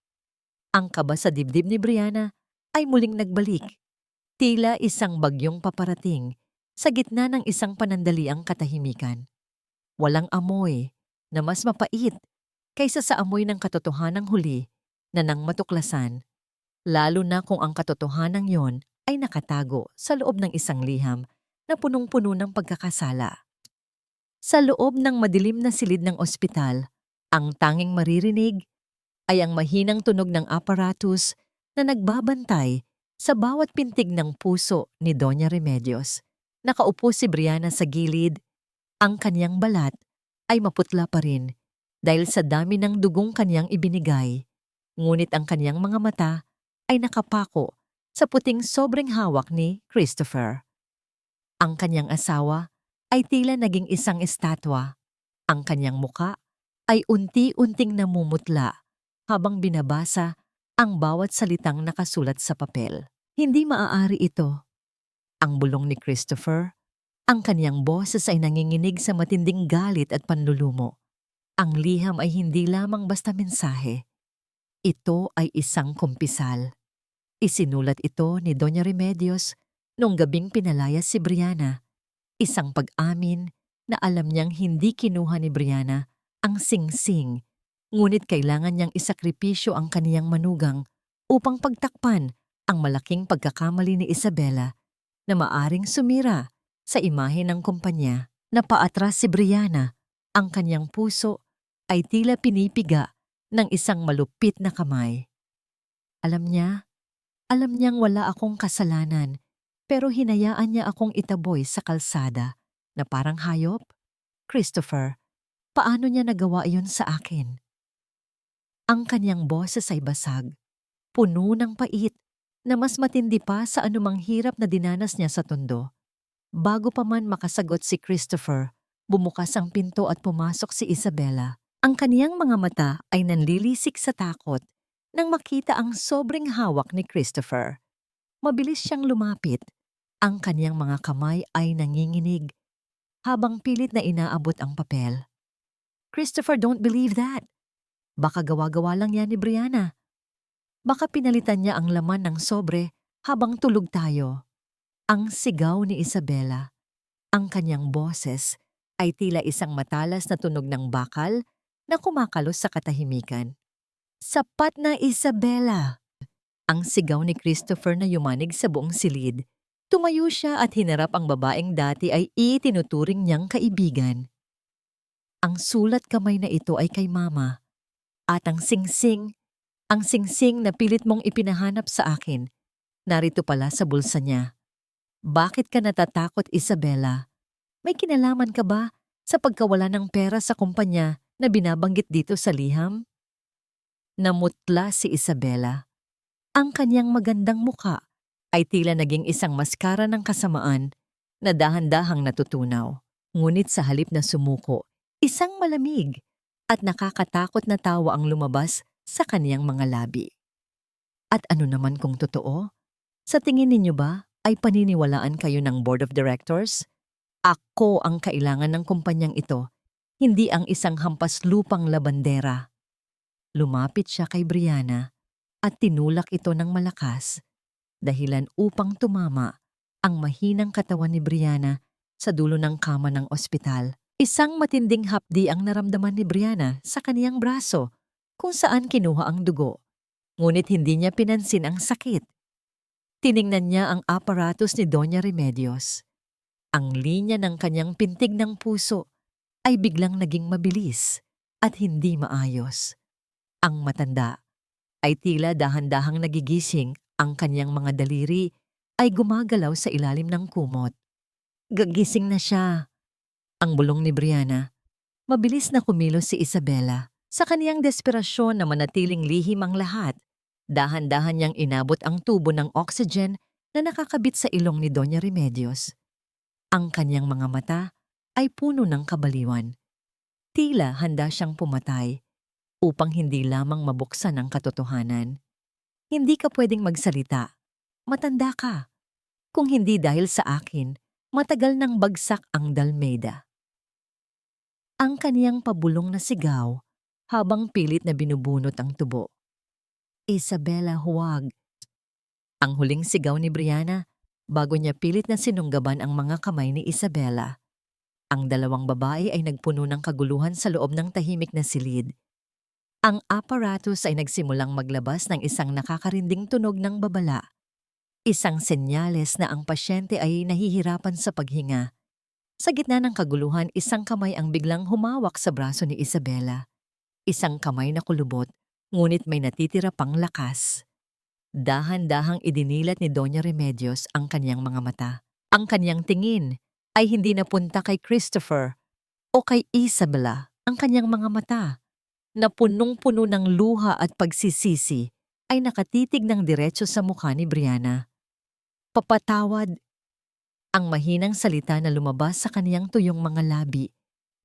Ang kaba sa dibdib ni Brianna ay muling nagbalik. Tila isang bagyong paparating sa gitna ng isang panandaliang katahimikan. Walang amoy na mas mapait kaysa sa amoy ng katotohanang huli na nang matuklasan, lalo na kung ang katotohanan yon ay nakatago sa loob ng isang liham na punong-puno ng pagkakasala. Sa loob ng madilim na silid ng ospital, ang tanging maririnig ay ang mahinang tunog ng aparatus na nagbabantay sa bawat pintig ng puso ni Doña Remedios. Nakaupo si Brianna sa gilid, ang kaniyang balat ay maputla pa rin dahil sa dami ng dugong kaniyang ibinigay, ngunit ang kaniyang mga mata ay nakapako sa puting sobrang hawak ni Christopher. Ang kaniyang asawa ay tila naging isang estatwa. Ang kaniyang muka ay unti-unting namumutla habang binabasa ang bawat salitang nakasulat sa papel. Hindi maaari ito. Ang bulong ni Christopher, ang kaniyang boses ay nanginginig sa matinding galit at panlulumo. Ang liham ay hindi lamang basta mensahe. Ito ay isang kumpisal. Isinulat ito ni Doña Remedios Noong gabing pinalaya si Brianna, isang pag-amin na alam niyang hindi kinuha ni Brianna ang singsing, ngunit kailangan niyang isakripisyo ang kaniyang manugang upang pagtakpan ang malaking pagkakamali ni Isabela na maaring sumira sa imahe ng kumpanya. Napaatras si Brianna, ang kanyang puso ay tila pinipiga ng isang malupit na kamay. Alam niyang wala akong kasalanan, pero hinayaan niya akong itaboy sa kalsada na parang hayop. Christopher, paano niya nagawa iyon sa akin? Ang kanyang boses ay basag, puno ng pait, na mas matindi pa sa anumang hirap na dinanas niya sa tondo. Bago pa man makasagot si Christopher, bumukas ang pinto at pumasok si Isabela. Ang kaniyang mga mata ay nanlilisik sa takot nang makita ang sobrang hawak ni Christopher. Mabilis siyang lumapit. Ang kaniyang mga kamay ay nanginginig habang pilit na inaabot ang papel. Christopher, don't believe that. Baka gawa-gawa lang yan ni Brianna. Baka pinalitan niya ang laman ng sobre habang tulog tayo. Ang sigaw ni Isabela. Ang kanyang boses ay tila isang matalas na tunog ng bakal na kumakalos sa katahimikan. Sapat na, Isabela! Ang sigaw ni Christopher na yumanig sa buong silid. Tumayo siya at hinarap ang babaeng dati ay itinuturing niyang kaibigan. Ang sulat kamay na ito ay kay Mama. At ang singsing na pilit mong ipinahanap sa akin, narito pala sa bulsa niya. Bakit ka natatakot, Isabela? May kinalaman ka ba sa pagkawala ng pera sa kumpanya na binabanggit dito sa liham? Namutla si Isabela. Ang kanyang magandang muka ay tila naging isang maskara ng kasamaan na dahan-dahang natutunaw. Ngunit sa halip na sumuko, isang malamig at nakakatakot na tawa ang lumabas sa kaniyang mga labi. At ano naman kung totoo? Sa tingin ninyo ba ay paniniwalaan kayo ng Board of Directors? Ako ang kailangan ng kumpanyang ito, hindi ang isang hampas lupang labandera. Lumapit siya kay Brianna at tinulak ito ng malakas, dahilan upang tumama ang mahinang katawan ni Brianna sa dulo ng kama ng ospital. Isang matinding hapdi ang naramdaman ni Brianna sa kaniyang braso kung saan kinuha ang dugo. Ngunit hindi niya pinansin ang sakit. Tiningnan niya ang aparatus ni Doña Remedios. Ang linya ng kanyang pintig ng puso ay biglang naging mabilis at hindi maayos. Ang matanda ay tila dahan-dahang nagigising, ang kanyang mga daliri ay gumagalaw sa ilalim ng kumot. Gagising na siya. Ang bulong ni Brianna. Mabilis na kumilos si Isabela. Sa kaniyang desperasyon na manatiling lihim ang lahat, dahan-dahan niyang inabot ang tubo ng oxygen na nakakabit sa ilong ni Doña Remedios. Ang kanyang mga mata ay puno ng kabaliwan. Tila handa siyang pumatay upang hindi lamang mabuksan ang katotohanan. Hindi ka pwedeng magsalita. Matanda ka. Kung hindi dahil sa akin, matagal nang bagsak ang Dalmeda. Ang kaniyang pabulong na sigaw habang pilit na binubunot ang tubo. Isabela, huwag. Ang huling sigaw ni Brianna bago niya pilit na sinunggaban ang mga kamay ni Isabela. Ang dalawang babae ay nagpuno ng kaguluhan sa loob ng tahimik na silid. Ang aparatus ay nagsimulang maglabas ng isang nakakarinding tunog ng babala. Isang senyales na ang pasyente ay nahihirapan sa paghinga. Sa gitna ng kaguluhan, isang kamay ang biglang humawak sa braso ni Isabela. Isang kamay na kulubot, ngunit may natitira pang lakas. Dahan-dahang idinilat ni Doña Remedios ang kanyang mga mata. Ang kanyang tingin ay hindi napunta kay Christopher o kay Isabela. Ang kanyang mga mata, na punong-puno ng luha at pagsisisi, ay nakatitig ng diretso sa mukha ni Brianna. Papatawad. Ang mahinang salita na lumabas sa kaniyang tuyong mga labi.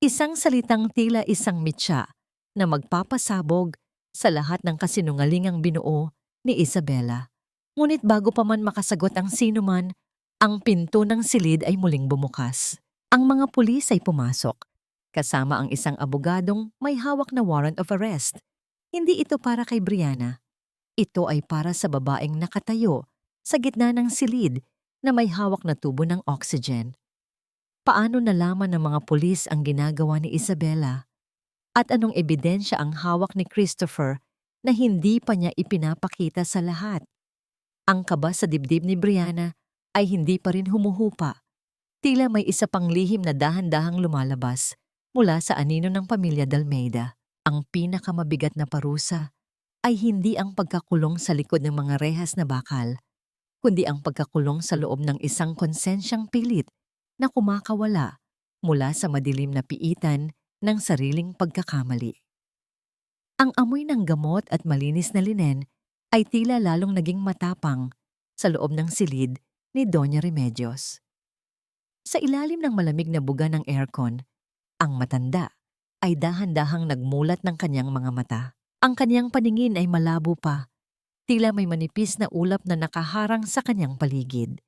Isang salitang tila isang mitya na magpapasabog sa lahat ng kasinungalingang binuo ni Isabela. Ngunit bago pa man makasagot ang sinuman, ang pinto ng silid ay muling bumukas. Ang mga pulis ay pumasok, kasama ang isang abogadong may hawak na warrant of arrest. Hindi ito para kay Brianna. Ito ay para sa babaeng nakatayo sa gitna ng silid na may hawak na tubo ng oxygen. Paano nalaman ng mga pulis ang ginagawa ni Isabela? At anong ebidensya ang hawak ni Christopher na hindi pa niya ipinapakita sa lahat? Ang kaba sa dibdib ni Brianna ay hindi pa rin humuhupa. Tila may isa pang lihim na dahan-dahang lumalabas mula sa anino ng pamilya Dalmeida. Ang pinakamabigat na parusa ay hindi ang pagkakulong sa likod ng mga rehas na bakal, kundi ang pagkakulong sa loob ng isang konsensyang pilit na kumakawala mula sa madilim na piitan ng sariling pagkakamali. Ang amoy ng gamot at malinis na linen ay tila lalong naging matapang sa loob ng silid ni Doña Remedios. Sa ilalim ng malamig na buga ng aircon, ang matanda ay dahan-dahang nagmulat ng kanyang mga mata. Ang kanyang paningin ay malabo pa, tila may manipis na ulap na nakaharang sa kanyang paligid.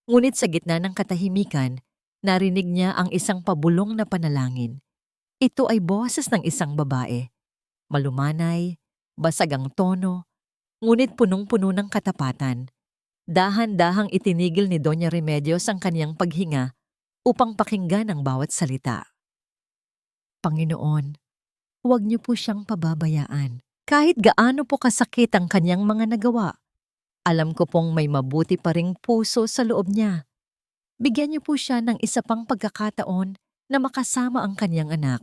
Ngunit sa gitna ng katahimikan, narinig niya ang isang pabulong na panalangin. Ito ay boses ng isang babae. Malumanay, basag ang tono, ngunit punong-puno ng katapatan. Dahan-dahang itinigil ni Doña Remedios ang kanyang paghinga upang pakinggan ang bawat salita. Panginoon, huwag niyo po siyang pababayaan. Kahit gaano po kasakit ang kanyang mga nagawa, alam ko pong may mabuti pa ring puso sa loob niya. Bigyan niyo po siya ng isa pang pagkakataon na makasama ang kanyang anak.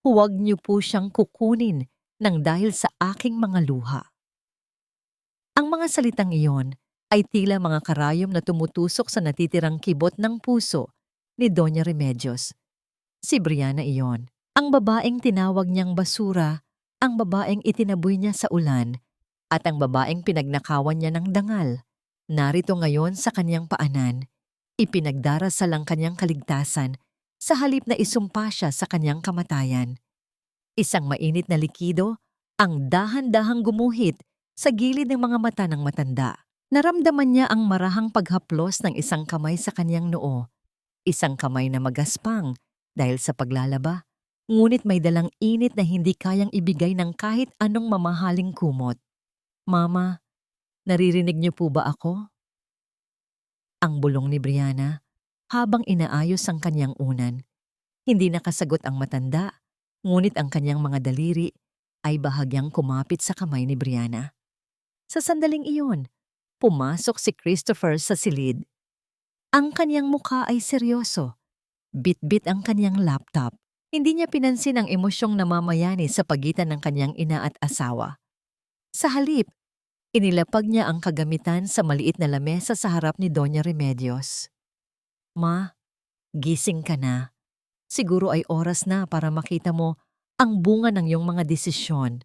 Huwag niyo po siyang kukunin ng dahil sa aking mga luha. Ang mga salitang iyon ay tila mga karayom na tumutusok sa natitirang kibot ng puso ni Doña Remedios. Si Brianna iyon, ang babaeng tinawag niyang basura, ang babaeng itinaboy niya sa ulan, at ang babaeng pinagnakawan niya ng dangal. Narito ngayon sa kanyang paanan, ipinagdarasal ang kanyang kaligtasan sa halip na isumpa siya sa kanyang kamatayan. Isang mainit na likido ang dahan-dahang gumuhit sa gilid ng mga mata ng matanda. Naramdaman niya ang marahang paghaplos ng isang kamay sa kanyang noo, isang kamay na magaspang dahil sa paglalaba, ngunit may dalang init na hindi kayang ibigay ng kahit anong mamahaling kumot. Mama, naririnig niyo po ba ako? Ang bulong ni Brianna habang inaayos ang kanyang unan. Hindi nakasagot ang matanda, ngunit ang kanyang mga daliri ay bahagyang kumapit sa kamay ni Brianna. Sa sandaling iyon, pumasok si Christopher sa silid. Ang kanyang mukha ay seryoso. Bit-bit ang kanyang laptop. Hindi niya pinansin ang emosyong namamayani sa pagitan ng kanyang ina at asawa. Sa halip, inilapag niya ang kagamitan sa maliit na lamesa sa harap ni Doña Remedios. Ma, gising ka na. Siguro ay oras na para makita mo ang bunga ng iyong mga desisyon.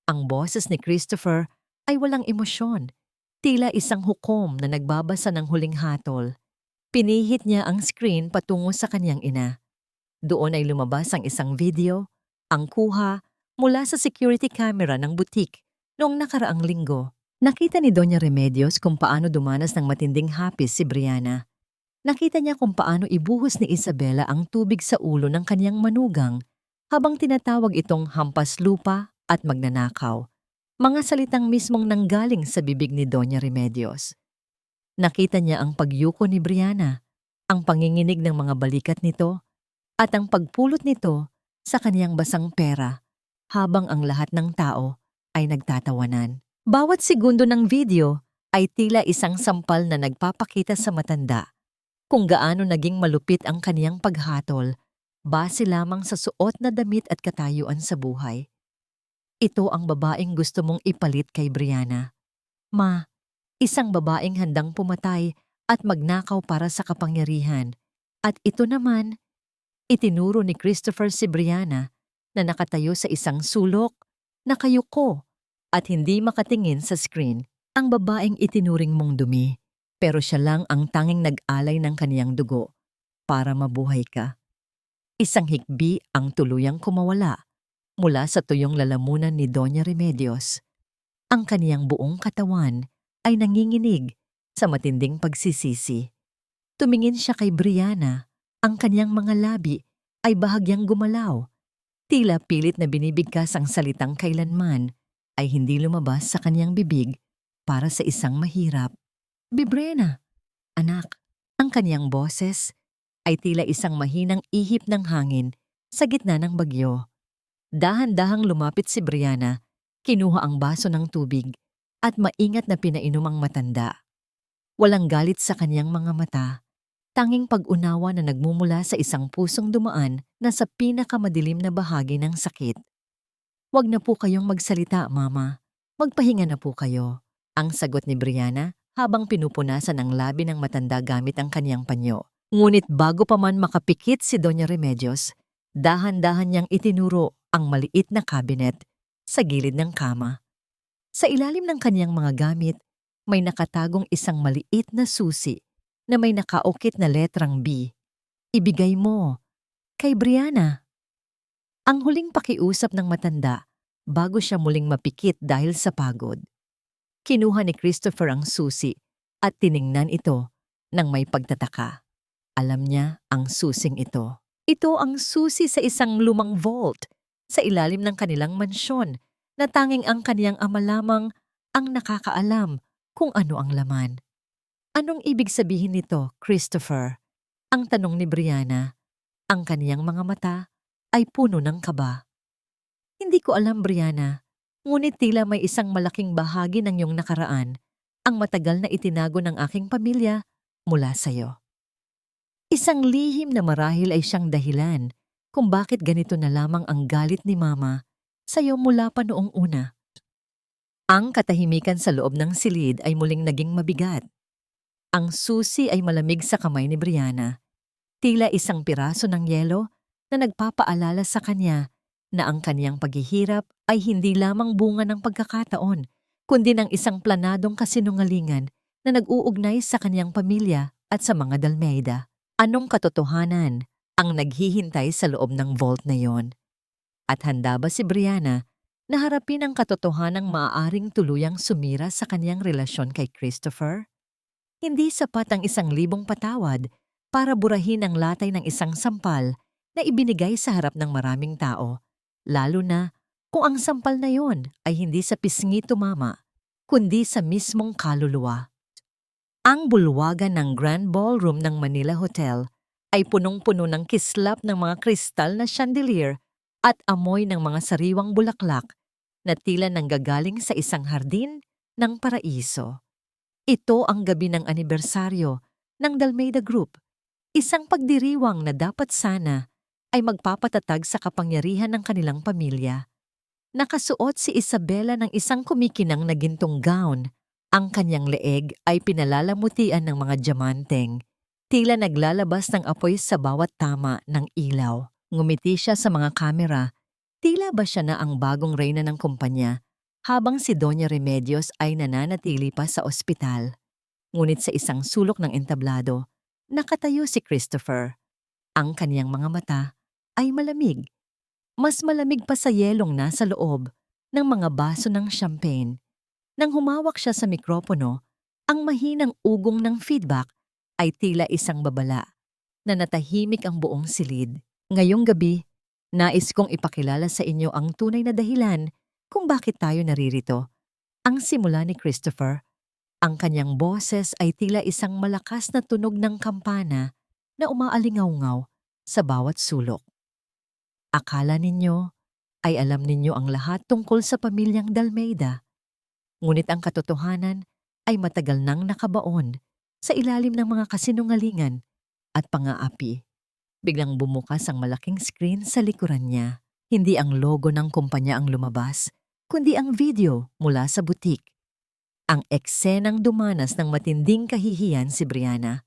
Ang boses ni Christopher ay walang emosyon. Tila isang hukom na nagbabasa ng huling hatol. Pinihit niya ang screen patungo sa kanyang ina. Doon ay lumabas ang isang video, ang kuha mula sa security camera ng butik noong nakaraang linggo. Nakita ni Doña Remedios kung paano dumanas ng matinding hapis si Brianna. Nakita niya kung paano ibuhos ni Isabela ang tubig sa ulo ng kanyang manugang habang tinatawag itong hampas lupa at magnanakaw. Mga salitang mismong nanggaling sa bibig ni Doña Remedios. Nakita niya ang pagyuko ni Brianna, ang panginginig ng mga balikat nito, at ang pagpulot nito sa kaniyang basang pera habang ang lahat ng tao ay nagtatawanan. Bawat segundo ng video ay tila isang sampal na nagpapakita sa matanda kung gaano naging malupit ang kaniyang paghatol base lamang sa suot na damit at katayuan sa buhay. Ito ang babaeng gusto mong ipalit kay Brianna. Ma, isang babaeng handang pumatay at magnakaw para sa kapangyarihan. At ito naman, itinuro ni Christopher si Brianna na nakatayo sa isang sulok, nakayuko, at hindi makatingin sa screen. Ang babaeng itinuring mong dumi, pero siya lang ang tanging nag-alay ng kaniyang dugo para mabuhay ka. Isang hikbi ang tuluyang kumawala mula sa tuyong lalamunan ni Doña Remedios. Ang kaniyang buong katawan ay nanginginig sa matinding pagsisisi. Tumingin siya kay Brianna, ang kaniyang mga labi ay bahagyang gumalaw. Tila pilit na binibigkas ang salitang kailanman ay hindi lumabas sa kaniyang bibig para sa isang mahirap. Bibrena, anak. Ang kaniyang boses ay tila isang mahinang ihip ng hangin sa gitna ng bagyo. Dahan-dahang lumapit si Brianna, kinuha ang baso ng tubig at maingat na pinainom ang matanda. Walang galit sa kaniyang mga mata, tanging pag-unawa na nagmumula sa isang pusong dumaan na sa pinakamadilim na bahagi ng sakit. "Huwag na po kayong magsalita, Mama. Magpahinga na po kayo," ang sagot ni Brianna habang pinupunasan ang labi ng matanda gamit ang kaniyang panyo. Ngunit bago pa man makapikit si Doña Remedios, dahan-dahan niyang itinuro ang maliit na cabinet sa gilid ng kama. Sa ilalim ng kaniyang mga gamit, may nakatagong isang maliit na susi na may nakaukit na letrang B. "Ibigay mo kay Brianna." Ang huling pakiusap ng matanda bago siya muling mapikit dahil sa pagod. Kinuha ni Christopher ang susi at tiningnan ito ng may pagtataka. Alam niya ang susing ito. Ito ang susi sa isang lumang vault sa ilalim ng kanilang mansyon na tanging ang kaniyang ama lamang ang nakakaalam kung ano ang laman. "Anong ibig sabihin nito, Christopher?" ang tanong ni Brianna. Ang kaniyang mga mata ay puno ng kaba. "Hindi ko alam, Brianna. Ngunit tila may isang malaking bahagi ng iyong nakaraan ang matagal na itinago ng aking pamilya mula sa'yo. Isang lihim na marahil ay siyang dahilan kung bakit ganito na lamang ang galit ni Mama sa'yo mula pa noong una." Ang katahimikan sa loob ng silid ay muling naging mabigat. Ang susi ay malamig sa kamay ni Brianna, tila isang piraso ng yelo na nagpapaalala sa kanya na ang kaniyang paghihirap ay hindi lamang bunga ng pagkakataon, kundi ng isang planadong kasinungalingan na nag-uugnay sa kaniyang pamilya at sa mga Dalmeida. Anong katotohanan ang naghihintay sa loob ng vault na yon? At handa ba si Brianna na harapin ang katotohanang maaaring tuluyang sumira sa kaniyang relasyon kay Christopher? Hindi sapat ang 1,000 patawad para burahin ang latay ng isang sampal na ibinigay sa harap ng maraming tao, lalo na kung ang sampal na yon ay hindi sa pisngi tumama, kundi sa mismong kaluluwa. Ang bulwagan ng Grand Ballroom ng Manila Hotel ay punong-puno ng kislap ng mga kristal na chandelier at amoy ng mga sariwang bulaklak na tila nanggagaling sa isang hardin ng paraiso. Ito ang gabi ng anibersaryo ng Dalmeida Group, isang pagdiriwang na dapat sana ay magpapatatag sa kapangyarihan ng kanilang pamilya. Nakasuot si Isabela ng isang kumikinang na gintong gown. Ang kanyang leeg ay pinalalamutian ng mga diamanteng, tila naglalabas ng apoy sa bawat tama ng ilaw. Ngumiti siya sa mga kamera, tila ba siya na ang bagong reyna ng kumpanya, habang si Doña Remedios ay nananatili pa sa ospital. Ngunit sa isang sulok ng entablado, nakatayo si Christopher. Ang kaniyang mga mata ay malamig. Mas malamig pa sa yelong nasa loob ng mga baso ng champagne. Nang humawak siya sa mikropono, ang mahinang ugong ng feedback ay tila isang babala na natahimik ang buong silid. Ngayong gabi, nais kong ipakilala sa inyo ang tunay na dahilan kung bakit tayo naririto. Ang simula ni Christopher, ang kanyang boses ay tila isang malakas na tunog ng kampana na umaalingaw-ngaw sa bawat sulok. Akala ninyo ay alam ninyo ang lahat tungkol sa pamilyang Dalmeida. Ngunit ang katotohanan ay matagal nang nakabaon sa ilalim ng mga kasinungalingan at pang-aapi. Biglang bumukas ang malaking screen sa likuran niya. Hindi ang logo ng kumpanya ang lumabas, kundi ang video mula sa butik. Ang eksenang dumanas ng matinding kahihiyan si Brianna.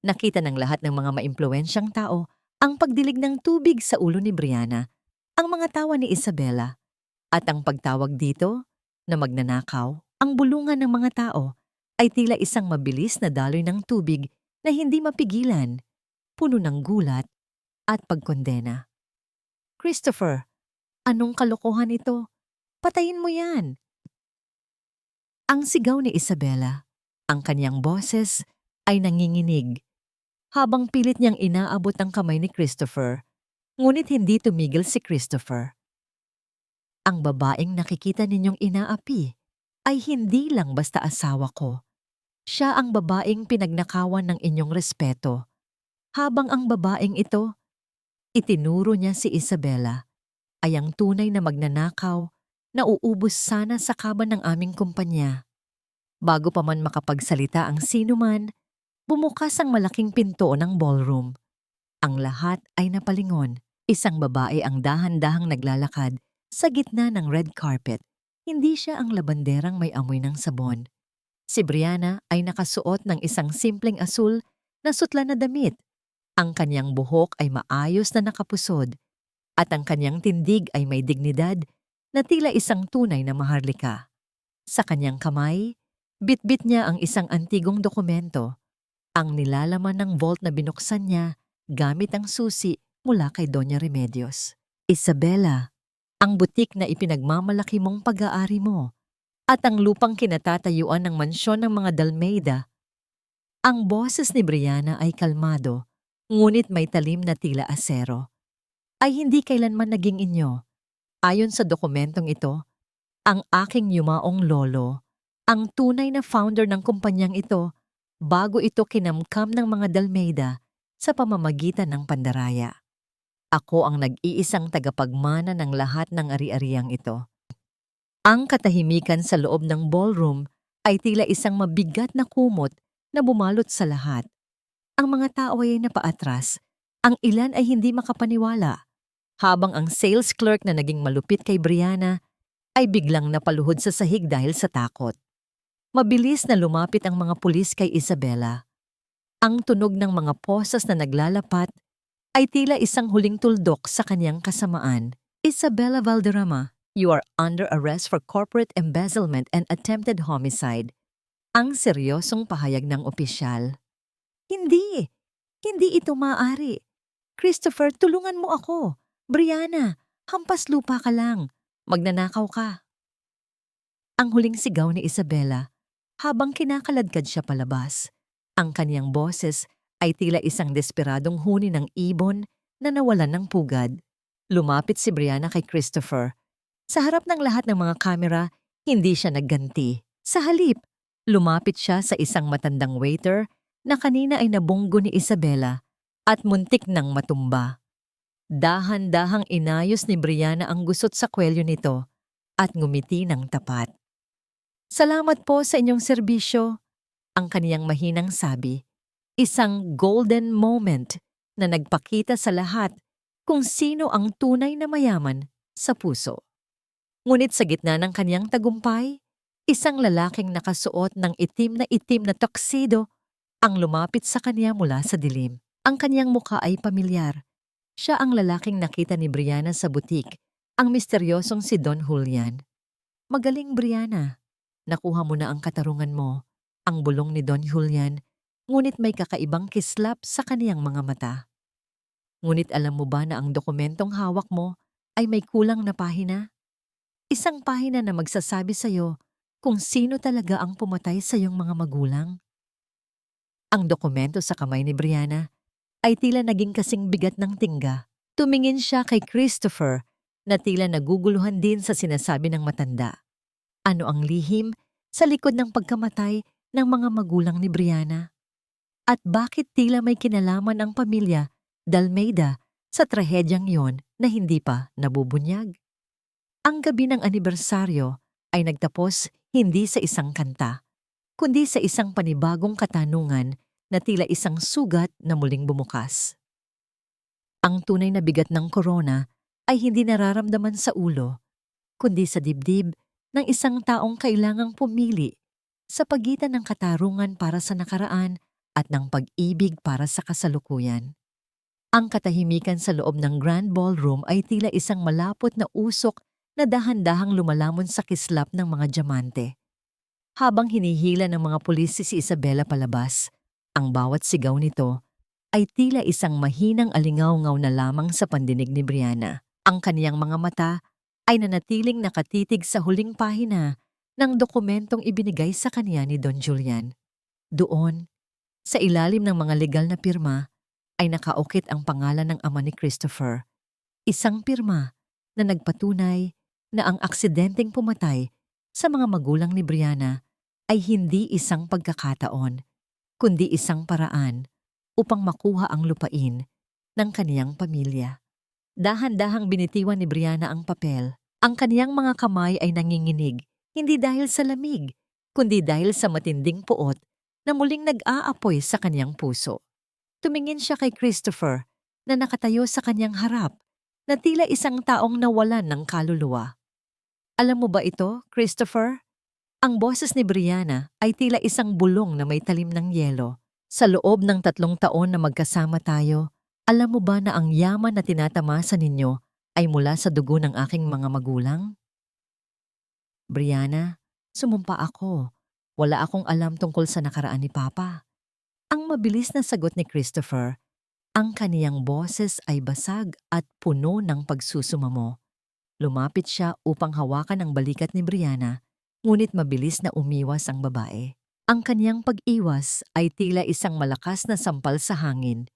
Nakita ng lahat ng mga maimpluwensyang tao ang pagdilig ng tubig sa ulo ni Brianna, ang mga tawa ni Isabela, at ang pagtawag dito na magnanakaw. Ang bulungan ng mga tao ay tila isang mabilis na daloy ng tubig na hindi mapigilan, puno ng gulat at pagkondena. "Christopher, anong kalokohan ito? Patayin mo yan!" Ang sigaw ni Isabela, ang kanyang boses ay nanginginig, habang pilit niyang inaabot ang kamay ni Christopher, ngunit hindi tumigil si Christopher. "Ang babaeng nakikita ninyong inaapi ay hindi lang basta asawa ko. Siya ang babaeng pinagnakawan ng inyong respeto. Habang ang babaeng ito, itinuro niya si Isabela, ay ang tunay na magnanakaw na uubos sana sa kaban ng aming kumpanya. Bago pa man makapagsalita ang sinuman, bumukas ang malaking pinto ng ballroom. Ang lahat ay napalingon. Isang babae ang dahan-dahang naglalakad sa gitna ng red carpet. Hindi siya ang labanderang may amoy ng sabon. Si Brianna ay nakasuot ng isang simpleng asul na sutla na damit. Ang kanyang buhok ay maayos na nakapusod at ang kanyang tindig ay may dignidad na tila isang tunay na maharlika. Sa kanyang kamay, bitbit niya ang isang antigong dokumento, ang nilalaman ng vault na binuksan niya gamit ang susi mula kay Doña Remedios. Isabela, ang butik na ipinagmamalaki mong pag-aari mo at ang lupang kinatatayuan ng mansyon ng mga Dalmeida. Ang boses ni Brianna ay kalmado, ngunit may talim na tila asero. Ay hindi kailanman naging inyo. Ayon sa dokumentong ito, ang aking yumaong lolo, ang tunay na founder ng kumpanyang ito, bago ito kinamkam ng mga Dalmeida sa pamamagitan ng pandaraya. Ako ang nag-iisang tagapagmana ng lahat ng ari-ariang ito. Ang katahimikan sa loob ng ballroom ay tila isang mabigat na kumot na bumalot sa lahat. Ang mga tao ay napaatras, ang ilan ay hindi makapaniwala, habang ang sales clerk na naging malupit kay Brianna ay biglang napaluhod sa sahig dahil sa takot. Mabilis na lumapit ang mga pulis kay Isabela. Ang tunog ng mga posas na naglalapat ay tila isang huling tuldok sa kanyang kasamaan. Isabela Valderrama, you are under arrest for corporate embezzlement and attempted homicide. Ang seryosong pahayag ng opisyal. Hindi! Hindi ito maaari. Christopher, tulungan mo ako. Brianna, hampas lupa ka lang. Magnanakaw ka. Ang huling sigaw ni Isabela habang kinakaladkad siya palabas. Ang kaniyang boses ay tila isang desperadong huni ng ibon na nawalan ng pugad. Lumapit si Brianna kay Christopher. Sa harap ng lahat ng mga kamera, hindi siya nagganti. Sa halip, lumapit siya sa isang matandang waiter na kanina ay nabunggo ni Isabela at muntik nang matumba. Dahan-dahang inayos ni Brianna ang gusot sa kwelyo nito at ngumiti ng tapat. Salamat po sa inyong serbisyo, ang kaniyang mahinang sabi. Isang golden moment na nagpakita sa lahat kung sino ang tunay na mayaman sa puso. Ngunit sa gitna ng kaniyang tagumpay, isang lalaking nakasuot ng itim na tuxedo ang lumapit sa kaniya mula sa dilim. Ang kaniyang mukha ay pamilyar. Siya ang lalaking nakita ni Brianna sa butik, ang misteryosong si Don Julian. Magaling, Brianna. Nakuha mo na ang katarungan mo, ang bulong ni Don Julian, ngunit may kakaibang kislap sa kaniyang mga mata. Ngunit alam mo ba na ang dokumentong hawak mo ay may kulang na pahina? Isang pahina na magsasabi sa'yo kung sino talaga ang pumatay sa iyong mga magulang. Ang dokumento sa kamay ni Brianna ay tila naging kasing bigat ng tingga. Tumingin siya kay Christopher na tila naguguluhan din sa sinasabi ng matanda. Ano ang lihim sa likod ng pagkamatay ng mga magulang ni Brianna? At bakit tila may kinalaman ang pamilya Dalmeida sa trahedyang yon na hindi pa nabubunyag? Ang gabi ng anibersaryo ay nagtapos hindi sa isang kanta, kundi sa isang panibagong katanungan na tila isang sugat na muling bumukas. Ang tunay na bigat ng korona ay hindi nararamdaman sa ulo, kundi sa dibdib ng isang taong kailangang pumili sa pagitan ng katarungan para sa nakaraan at ng pag-ibig para sa kasalukuyan. Ang katahimikan sa loob ng Grand Ballroom ay tila isang malapot na usok na dahan-dahang lumalamon sa kislap ng mga diamante. Habang hinihila ng mga pulis si Isabela palabas, ang bawat sigaw nito ay tila isang mahinang alingaw-ngaw na lamang sa pandinig ni Brianna. Ang kaniyang mga mata ay nanatiling nakatitig sa huling pahina ng dokumentong ibinigay sa kaniya ni Don Julian. Doon, sa ilalim ng mga legal na pirma, ay nakaukit ang pangalan ng ama ni Christopher. Isang pirma na nagpatunay na ang aksidenteng pumatay sa mga magulang ni Brianna ay hindi isang pagkakataon, kundi isang paraan upang makuha ang lupain ng kaniyang pamilya. Dahan-dahang binitiwan ni Brianna ang papel. Ang kaniyang mga kamay ay nanginginig, hindi dahil sa lamig, kundi dahil sa matinding puot na muling nag-aapoy sa kaniyang puso. Tumingin siya kay Christopher na nakatayo sa kaniyang harap na tila isang taong nawalan ng kaluluwa. Alam mo ba ito, Christopher? Ang boses ni Brianna ay tila isang bulong na may talim ng yelo. Sa loob ng 3 taon na magkasama tayo, alam mo ba na ang yaman na tinatamasa ninyo ay mula sa dugo ng aking mga magulang? Brianna, sumumpa ako. Wala akong alam tungkol sa nakaraan ni Papa. Ang mabilis na sagot ni Christopher, ang kaniyang boses ay basag at puno ng pagsusumamo. Lumapit siya upang hawakan ang balikat ni Brianna, ngunit mabilis na umiwas ang babae. Ang kaniyang pag-iwas ay tila isang malakas na sampal sa hangin,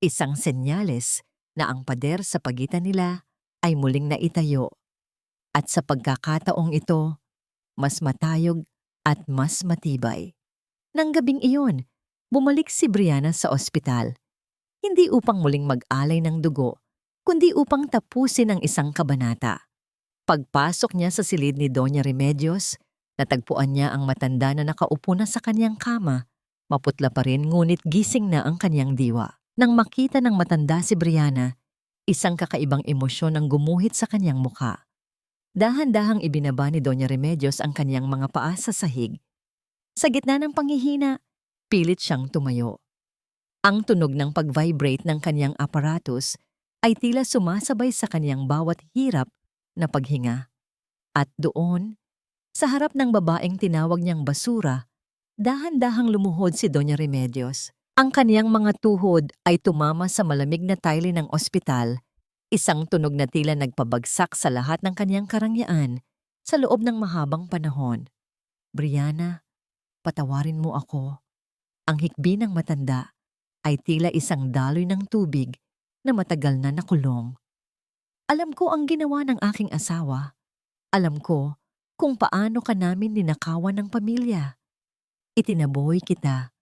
isang senyales na ang pader sa pagitan nila ay muling naitayo. At sa pagkakataong ito, mas matayog at mas matibay. Nang gabing iyon, bumalik si Brianna sa ospital, hindi upang muling mag-alay ng dugo, kundi upang tapusin ang isang kabanata. Pagpasok niya sa silid ni Doña Remedios, natagpuan niya ang matanda na nakaupo na sa kanyang kama. Maputla pa rin ngunit gising na ang kanyang diwa. Nang makita ng matanda si Brianna, isang kakaibang emosyon ang gumuhit sa kanyang mukha. Dahan-dahang ibinaba ni Doña Remedios ang kanyang mga paa sa sahig. Sa gitna ng panghihina, pilit siyang tumayo. Ang tunog ng pag-vibrate ng kanyang aparatus ay tila sumasabay sa kanyang bawat hirap na paghinga. At doon, sa harap ng babaeng tinawag niyang basura, dahan-dahang lumuhod si Doña Remedios. Ang kaniyang mga tuhod ay tumama sa malamig na tile ng ospital, isang tunog na tila nagpabagsak sa lahat ng kaniyang karangyaan sa loob ng mahabang panahon. Brianna, patawarin mo ako. Ang hikbi ng matanda ay tila isang daloy ng tubig na matagal na nakulong. Alam ko ang ginawa ng aking asawa. Alam ko kung paano ka namin ninakawan ng pamilya. Itinaboy kita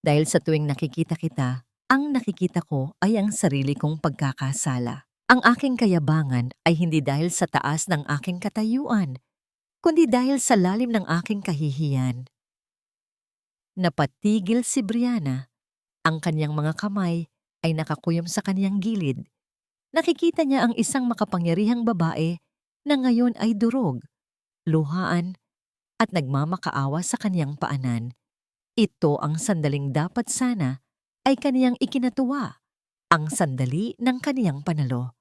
dahil sa tuwing nakikita kita, ang nakikita ko ay ang sarili kong pagkakasala. Ang aking kayabangan ay hindi dahil sa taas ng aking katayuan, kundi dahil sa lalim ng aking kahihiyan. Napatigil si Brianna. Ang kanyang mga kamay ay nakakuyom sa kanyang gilid. Nakikita niya ang isang makapangyarihang babae na ngayon ay durog, luhaan, at nagmamakaawa sa kanyang paanan. Ito ang sandaling dapat sana ay kaniyang ikinatuwa, ang sandali ng kaniyang panalo.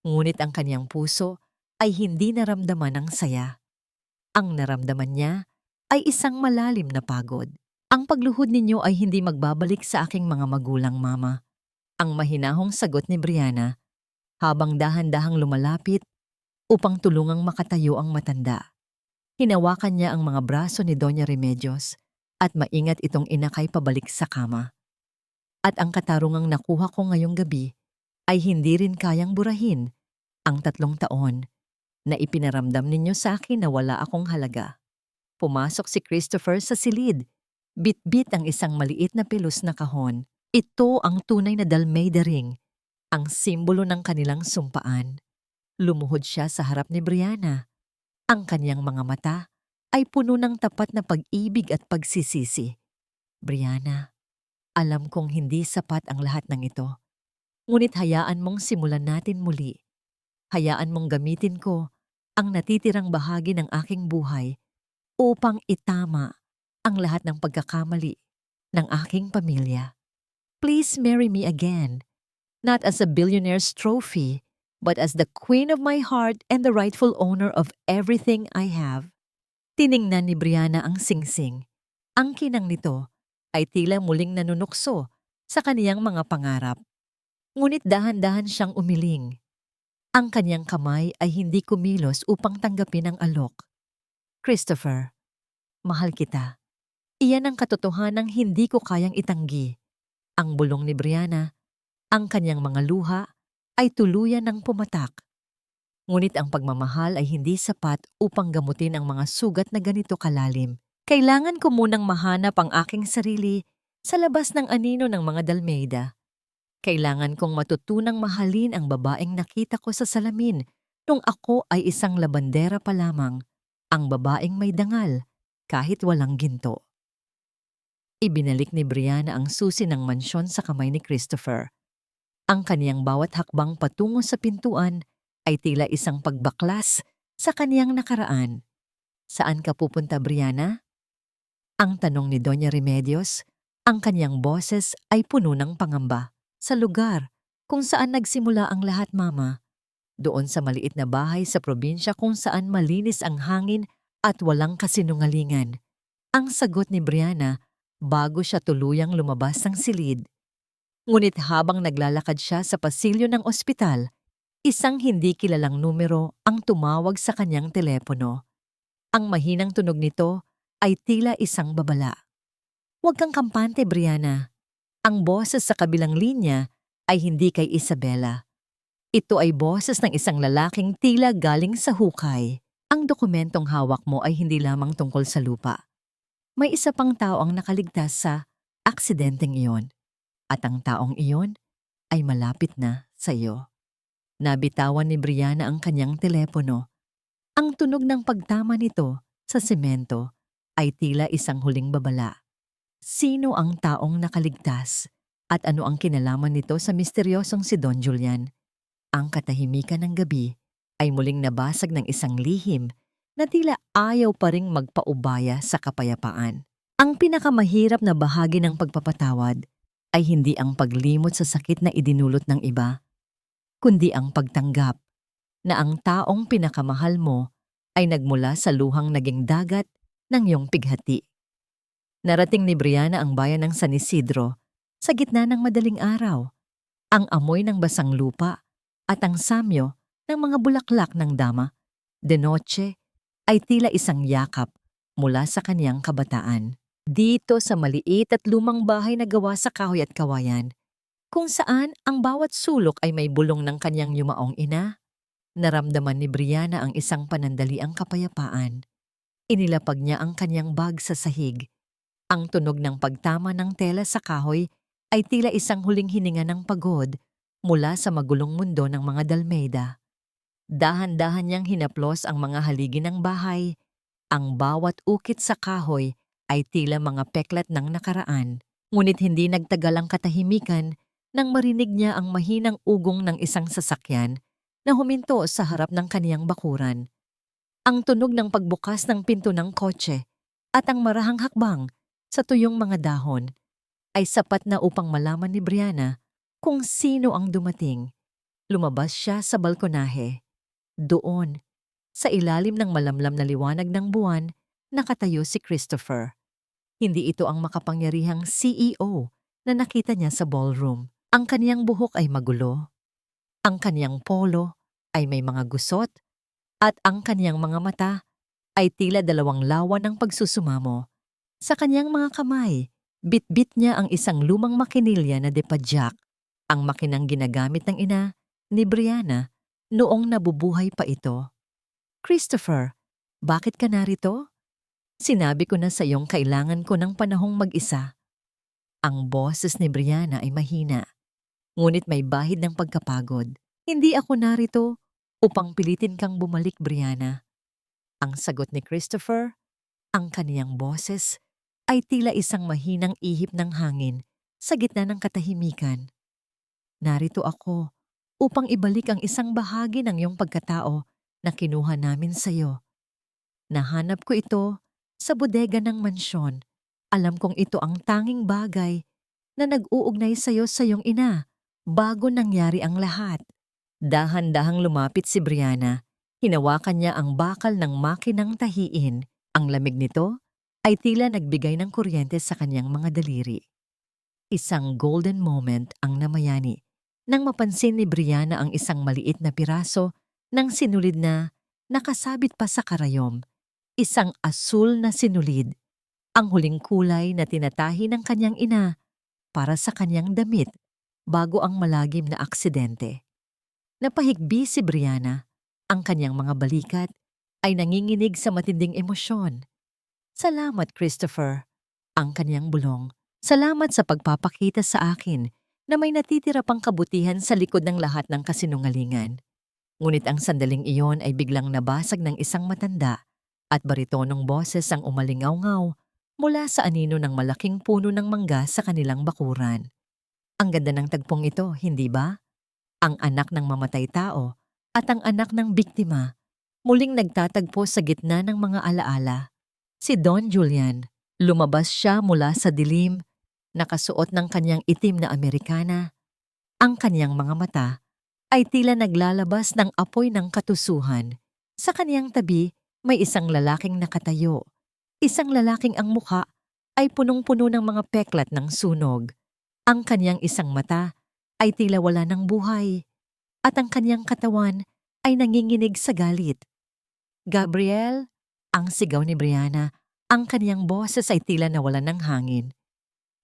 Ngunit ang kaniyang puso ay hindi naramdaman ng saya. Ang naramdaman niya ay isang malalim na pagod. Ang pagluhod ninyo ay hindi magbabalik sa aking mga magulang, Mama. Ang mahinahong sagot ni Brianna habang dahan-dahang lumalapit upang tulungang makatayo ang matanda. Hinawakan niya ang mga braso ni Doña Remedios at maingat itong inakay pabalik sa kama. At ang katarungang nakuha ko ngayong gabi ay hindi rin kayang burahin ang 3 taon na ipinaramdam ninyo sa akin na wala akong halaga. Pumasok si Christopher sa silid. Bit-bit ang isang maliit na pelos na kahon. Ito ang tunay na Dalmaida ring, ang simbolo ng kanilang sumpaan. Lumuhod siya sa harap ni Brianna. Ang kanyang mga mata ay puno ng tapat na pag-ibig at pagsisisi. Brianna, alam kong hindi sapat ang lahat ng ito. Ngunit hayaan mong simulan natin muli. Hayaan mong gamitin ko ang natitirang bahagi ng aking buhay upang itama ang lahat ng pagkakamali ng aking pamilya. Please marry me again, not as a billionaire's trophy, but as the queen of my heart and the rightful owner of everything I have. Tiningnan ni Brianna ang singsing. Ang kinang nito ay tila muling nanunukso sa kaniyang mga pangarap. Ngunit dahan-dahan siyang umiling. Ang kaniyang kamay ay hindi kumilos upang tanggapin ang alok. Christopher, mahal kita. Iyan ang katotohanang hindi ko kayang itanggi. Ang bulong ni Brianna, ang kanyang mga luha, ay tuluyan ng pumatak. Ngunit ang pagmamahal ay hindi sapat upang gamutin ang mga sugat na ganito kalalim. Kailangan ko munang mahanap ang aking sarili sa labas ng anino ng mga dalmeda. Kailangan kong matutunang mahalin ang babaeng nakita ko sa salamin nung ako ay isang labandera pa lamang, ang babaeng may dangal kahit walang ginto. Ibinalik ni Brianna ang susi ng mansyon sa kamay ni Christopher. Ang kaniyang bawat hakbang patungo sa pintuan ay tila isang pagbaklas sa kaniyang nakaraan. Saan ka pupunta, Brianna? Ang tanong ni Doña Remedios, ang kaniyang boses ay puno ng pangamba. Sa lugar kung saan nagsimula ang lahat, Mama. Doon sa maliit na bahay sa probinsya kung saan malinis ang hangin at walang kasinungalingan. Ang sagot ni Brianna bago siya tuluyang lumabas ng silid. Ngunit habang naglalakad siya sa pasilyo ng ospital, isang hindi kilalang numero ang tumawag sa kanyang telepono. Ang mahinang tunog nito ay tila isang babala. Huwag kang kampante, Brianna. Ang boses sa kabilang linya ay hindi kay Isabela. Ito ay boses ng isang lalaking tila galing sa hukay. Ang dokumentong hawak mo ay hindi lamang tungkol sa lupa. May isa pang tao ang nakaligtas sa aksidenteng iyon. At ang taong iyon ay malapit na sa iyo. Nabitawan ni Brianna ang kanyang telepono. Ang tunog ng pagtama nito sa semento ay tila isang huling babala. Sino ang taong nakaligtas at ano ang kinalaman nito sa misteryosong si Don Julian? Ang katahimikan ng gabi ay muling nabasag ng isang lihim na tila ayaw pa ring magpaubaya sa kapayapaan. Ang pinakamahirap na bahagi ng pagpapatawad ay hindi ang paglimot sa sakit na idinulot ng iba, kundi ang pagtanggap na ang taong pinakamahal mo ay nagmula sa luhang naging dagat ng iyong pighati. Narating ni Brianna ang bayan ng San Isidro sa gitna ng madaling araw. Ang amoy ng basang lupa at ang samyo ng mga bulaklak ng dama, de noche, ay tila isang yakap mula sa kaniyang kabataan. Dito sa maliit at lumang bahay na gawa sa kahoy at kawayan, kung saan ang bawat sulok ay may bulong ng kaniyang yumaong ina, naramdaman ni Brianna ang isang panandaliang kapayapaan. Inilapag niya ang kaniyang bag sa sahig. Ang tunog ng pagtama ng tela sa kahoy ay tila isang huling hininga ng pagod mula sa magulong mundo ng mga dalmeda. Dahan-dahan niyang hinaplos ang mga haligi ng bahay. Ang bawat ukit sa kahoy ay tila mga peklat ng nakaraan. Ngunit hindi nagtagal ang katahimikan nang marinig niya ang mahinang ugong ng isang sasakyan na huminto sa harap ng kaniyang bakuran. Ang tunog ng pagbukas ng pinto ng kotse at ang marahang hakbang sa tuyong mga dahon ay sapat na upang malaman ni Brianna kung sino ang dumating. Lumabas siya sa balkonahe. Doon, sa ilalim ng malamlam na liwanag ng buwan, nakatayo si Christopher. Hindi ito ang makapangyarihang CEO na nakita niya sa ballroom. Ang kaniyang buhok ay magulo. Ang kaniyang polo ay may mga gusot at ang kaniyang mga mata ay tila dalawang lawa ng pagsusumamo. Sa kanyang mga kamay, bit-bit niya ang isang lumang makinilya na depadyak, ang makinang ginagamit ng ina ni Brianna noong nabubuhay pa ito. Christopher, bakit ka narito? Sinabi ko na sa iyong kailangan ko ng panahong mag-isa. Ang boses ni Brianna ay mahina, ngunit may bahid ng pagkapagod. Hindi ako narito upang pilitin kang bumalik, Brianna. Ang sagot ni Christopher, ang kaniyang boses, ay tila isang mahinang ihip ng hangin sa gitna ng katahimikan. Narito ako upang ibalik ang isang bahagi ng iyong pagkatao na kinuha namin sa iyo. Nahanap ko ito sa bodega ng mansyon. Alam kong ito ang tanging bagay na nag-uugnay sa iyo sa iyong ina bago nangyari ang lahat. Dahan-dahang lumapit si Brianna. Hinawakan niya ang bakal ng makinang tahiin. Ang lamig nito ay tila nagbigay ng kuryente sa kanyang mga daliri. Isang golden moment ang namayani nang mapansin ni Brianna ang isang maliit na piraso ng sinulid na nakasabit pa sa karayom. Isang asul na sinulid, ang huling kulay na tinatahi ng kanyang ina para sa kanyang damit bago ang malagim na aksidente. Napahigbi si Brianna, ang kanyang mga balikat ay nanginginig sa matinding emosyon. Salamat, Christopher. Ang kaniyang bulong. Salamat sa pagpapakita sa akin na may natitira pang kabutihan sa likod ng lahat ng kasinungalingan. Ngunit ang sandaling iyon ay biglang nabasag ng isang matanda at baritonong boses ang umalingaw-ngaw mula sa anino ng malaking puno ng mangga sa kanilang bakuran. Ang ganda ng tagpong ito, hindi ba? Ang anak ng mamatay tao at ang anak ng biktima muling nagtatagpo sa gitna ng mga alaala. Si Don Julian, lumabas siya mula sa dilim, nakasuot ng kanyang itim na Amerikana. Ang kanyang mga mata ay tila naglalabas ng apoy ng katusuhan. Sa kanyang tabi, may isang lalaking nakatayo. Isang lalaking ang mukha ay punong-puno ng mga peklat ng sunog. Ang kanyang isang mata ay tila wala ng buhay. At ang kanyang katawan ay nanginginig sa galit. Gabriel, ang sigaw ni Brianna, ang kanyang boses ay tila nawalan ng hangin.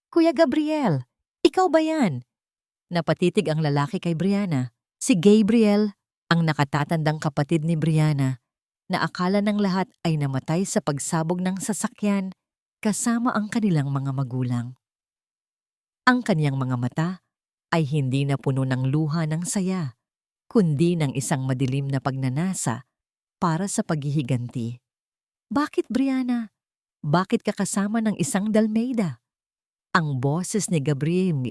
Kuya Gabriel, ikaw ba yan? Napatitig ang lalaki kay Brianna. Si Gabriel, ang nakatatandang kapatid ni Brianna, na akala ng lahat ay namatay sa pagsabog ng sasakyan kasama ang kanilang mga magulang. Ang kanyang mga mata ay hindi na puno ng luha ng saya, kundi ng isang madilim na pagnanasa para sa paghihiganti. Bakit, Brianna? Bakit ka kasama ng isang dalmayda? Ang boses ni Gabriel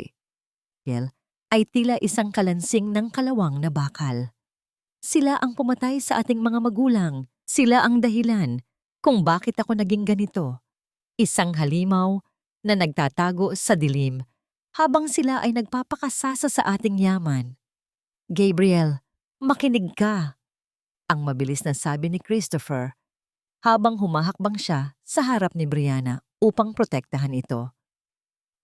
ay tila isang kalansing ng kalawang na bakal. Sila ang pumatay sa ating mga magulang. Sila ang dahilan kung bakit ako naging ganito. Isang halimaw na nagtatago sa dilim habang sila ay nagpapakasasa sa ating yaman. Gabriel, makinig ka. Ang mabilis na sabi ni Christopher habang humahakbang siya sa harap ni Brianna upang protektahan ito.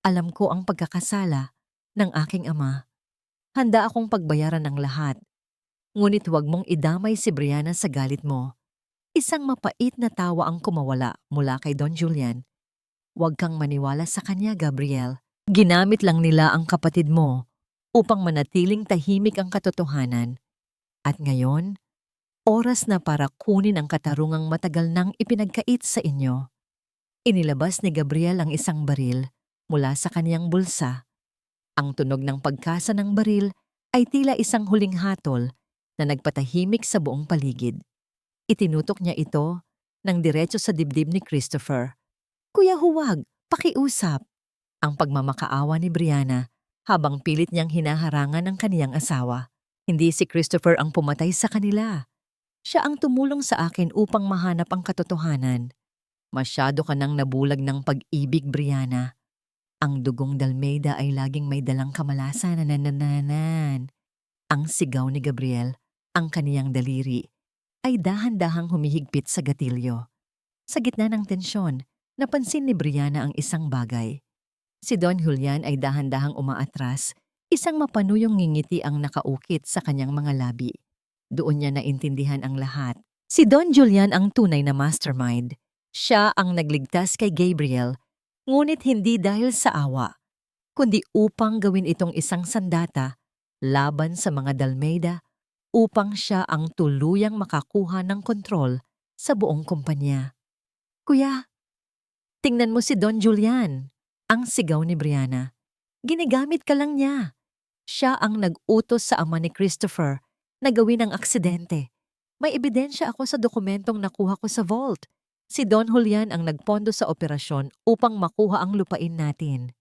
Alam ko ang pagkakasala ng aking ama. Handa akong pagbayaran ng lahat. Ngunit huwag mong idamay si Brianna sa galit mo. Isang mapait na tawa ang kumawala mula kay Don Julian. Huwag kang maniwala sa kanya, Gabriel. Ginamit lang nila ang kapatid mo upang manatiling tahimik ang katotohanan. At ngayon, oras na para kunin ang katarungang matagal nang ipinagkait sa inyo. Inilabas ni Gabriel ang isang baril mula sa kaniyang bulsa. Ang tunog ng pagkasa ng baril ay tila isang huling hatol na nagpatahimik sa buong paligid. Itinutok niya ito ng diretso sa dibdib ni Christopher. Kuya, huwag, pakiusap. Ang pagmamakaawa ni Brianna habang pilit niyang hinaharangan ang kaniyang asawa. Hindi si Christopher ang pumatay sa kanila. Siya ang tumulong sa akin upang mahanap ang katotohanan. Masyado ka nang nabulag ng pag-ibig, Brianna. Ang dugong dalmayda ay laging may dalang kamalasan na nanananan. Ang sigaw ni Gabriel, ang kaniyang daliri, ay dahan-dahang humihigpit sa gatilyo. Sa gitna ng tensyon, napansin ni Brianna ang isang bagay. Si Don Julian ay dahan-dahang umaatras, isang mapanuyong ngingiti ang nakaukit sa kanyang mga labi. Doon niya naintindihan ang lahat. Si Don Julian ang tunay na mastermind. Siya ang nagligtas kay Gabriel, ngunit hindi dahil sa awa, kundi upang gawin itong isang sandata laban sa mga dalmayda upang siya ang tuluyang makakuha ng kontrol sa buong kumpanya. Kuya, tingnan mo si Don Julian, ang sigaw ni Brianna. Ginigamit ka lang niya. Siya ang nag-utos sa ama ni Christopher na gawin ang aksidente. May ebidensya ako sa dokumentong nakuha ko sa vault. Si Don Julian ang nagpondo sa operasyon upang makuha ang lupain natin.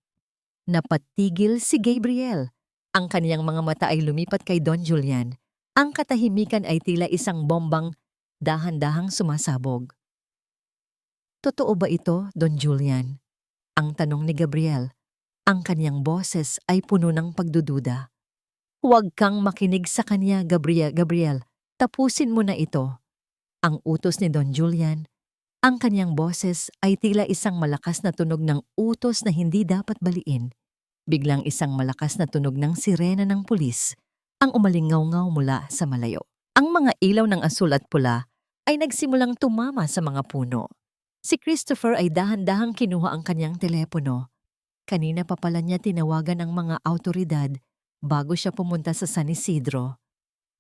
Napatigil si Gabriel. Ang kaniyang mga mata ay lumipat kay Don Julian. Ang katahimikan ay tila isang bombang dahan-dahang sumasabog. Totoo ba ito, Don Julian? Ang tanong ni Gabriel. Ang kaniyang boses ay puno ng pagdududa. Huwag kang makinig sa kanya, Gabriel. Tapusin mo na ito. Ang utos ni Don Julian. Ang kaniyang boses ay tila isang malakas na tunog ng utos na hindi dapat baliin. Biglang isang malakas na tunog ng sirena ng pulis ang umalingaw-ngaw mula sa malayo. Ang mga ilaw ng asul at pula ay nagsimulang tumama sa mga puno. Si Christopher ay dahan-dahang kinuha ang kanyang telepono. Kanina pa pala niya tinawagan ang mga awtoridad bago siya pumunta sa San Isidro.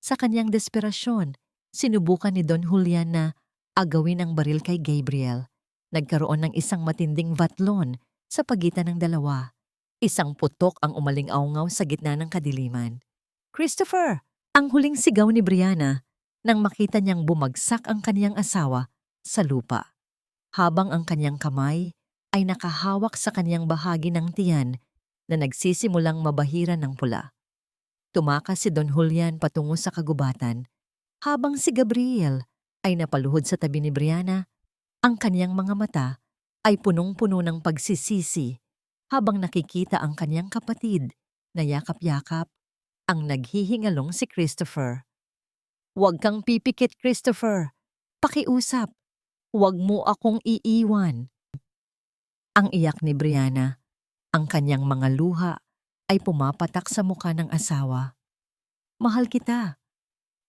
Sa kanyang desperasyon, sinubukan ni Don Julian na agawin ang baril kay Gabriel. Nagkaroon ng isang matinding batlon sa pagitan ng dalawa. Isang putok ang umaling-aungaw sa gitna ng kadiliman. "Christopher!" Ang huling sigaw ni Brianna nang makita niyang bumagsak ang kaniyang asawa sa lupa, habang ang kaniyang kamay ay nakahawak sa kaniyang bahagi ng tiyan na nagsisimulang mabahiran ng pula. Tumakas si Don Julian patungo sa kagubatan, habang si Gabriel ay napaluhod sa tabi ni Brianna. Ang kaniyang mga mata ay punong-puno ng pagsisisi habang nakikita ang kaniyang kapatid na yakap-yakap ang naghihingalong si Christopher. "Huwag kang pipikit, Christopher. Pakiusap. Huwag mo akong iiwan." Ang iyak ni Brianna, ang kanyang mga luha ay pumapatak sa mukha ng asawa. "Mahal kita,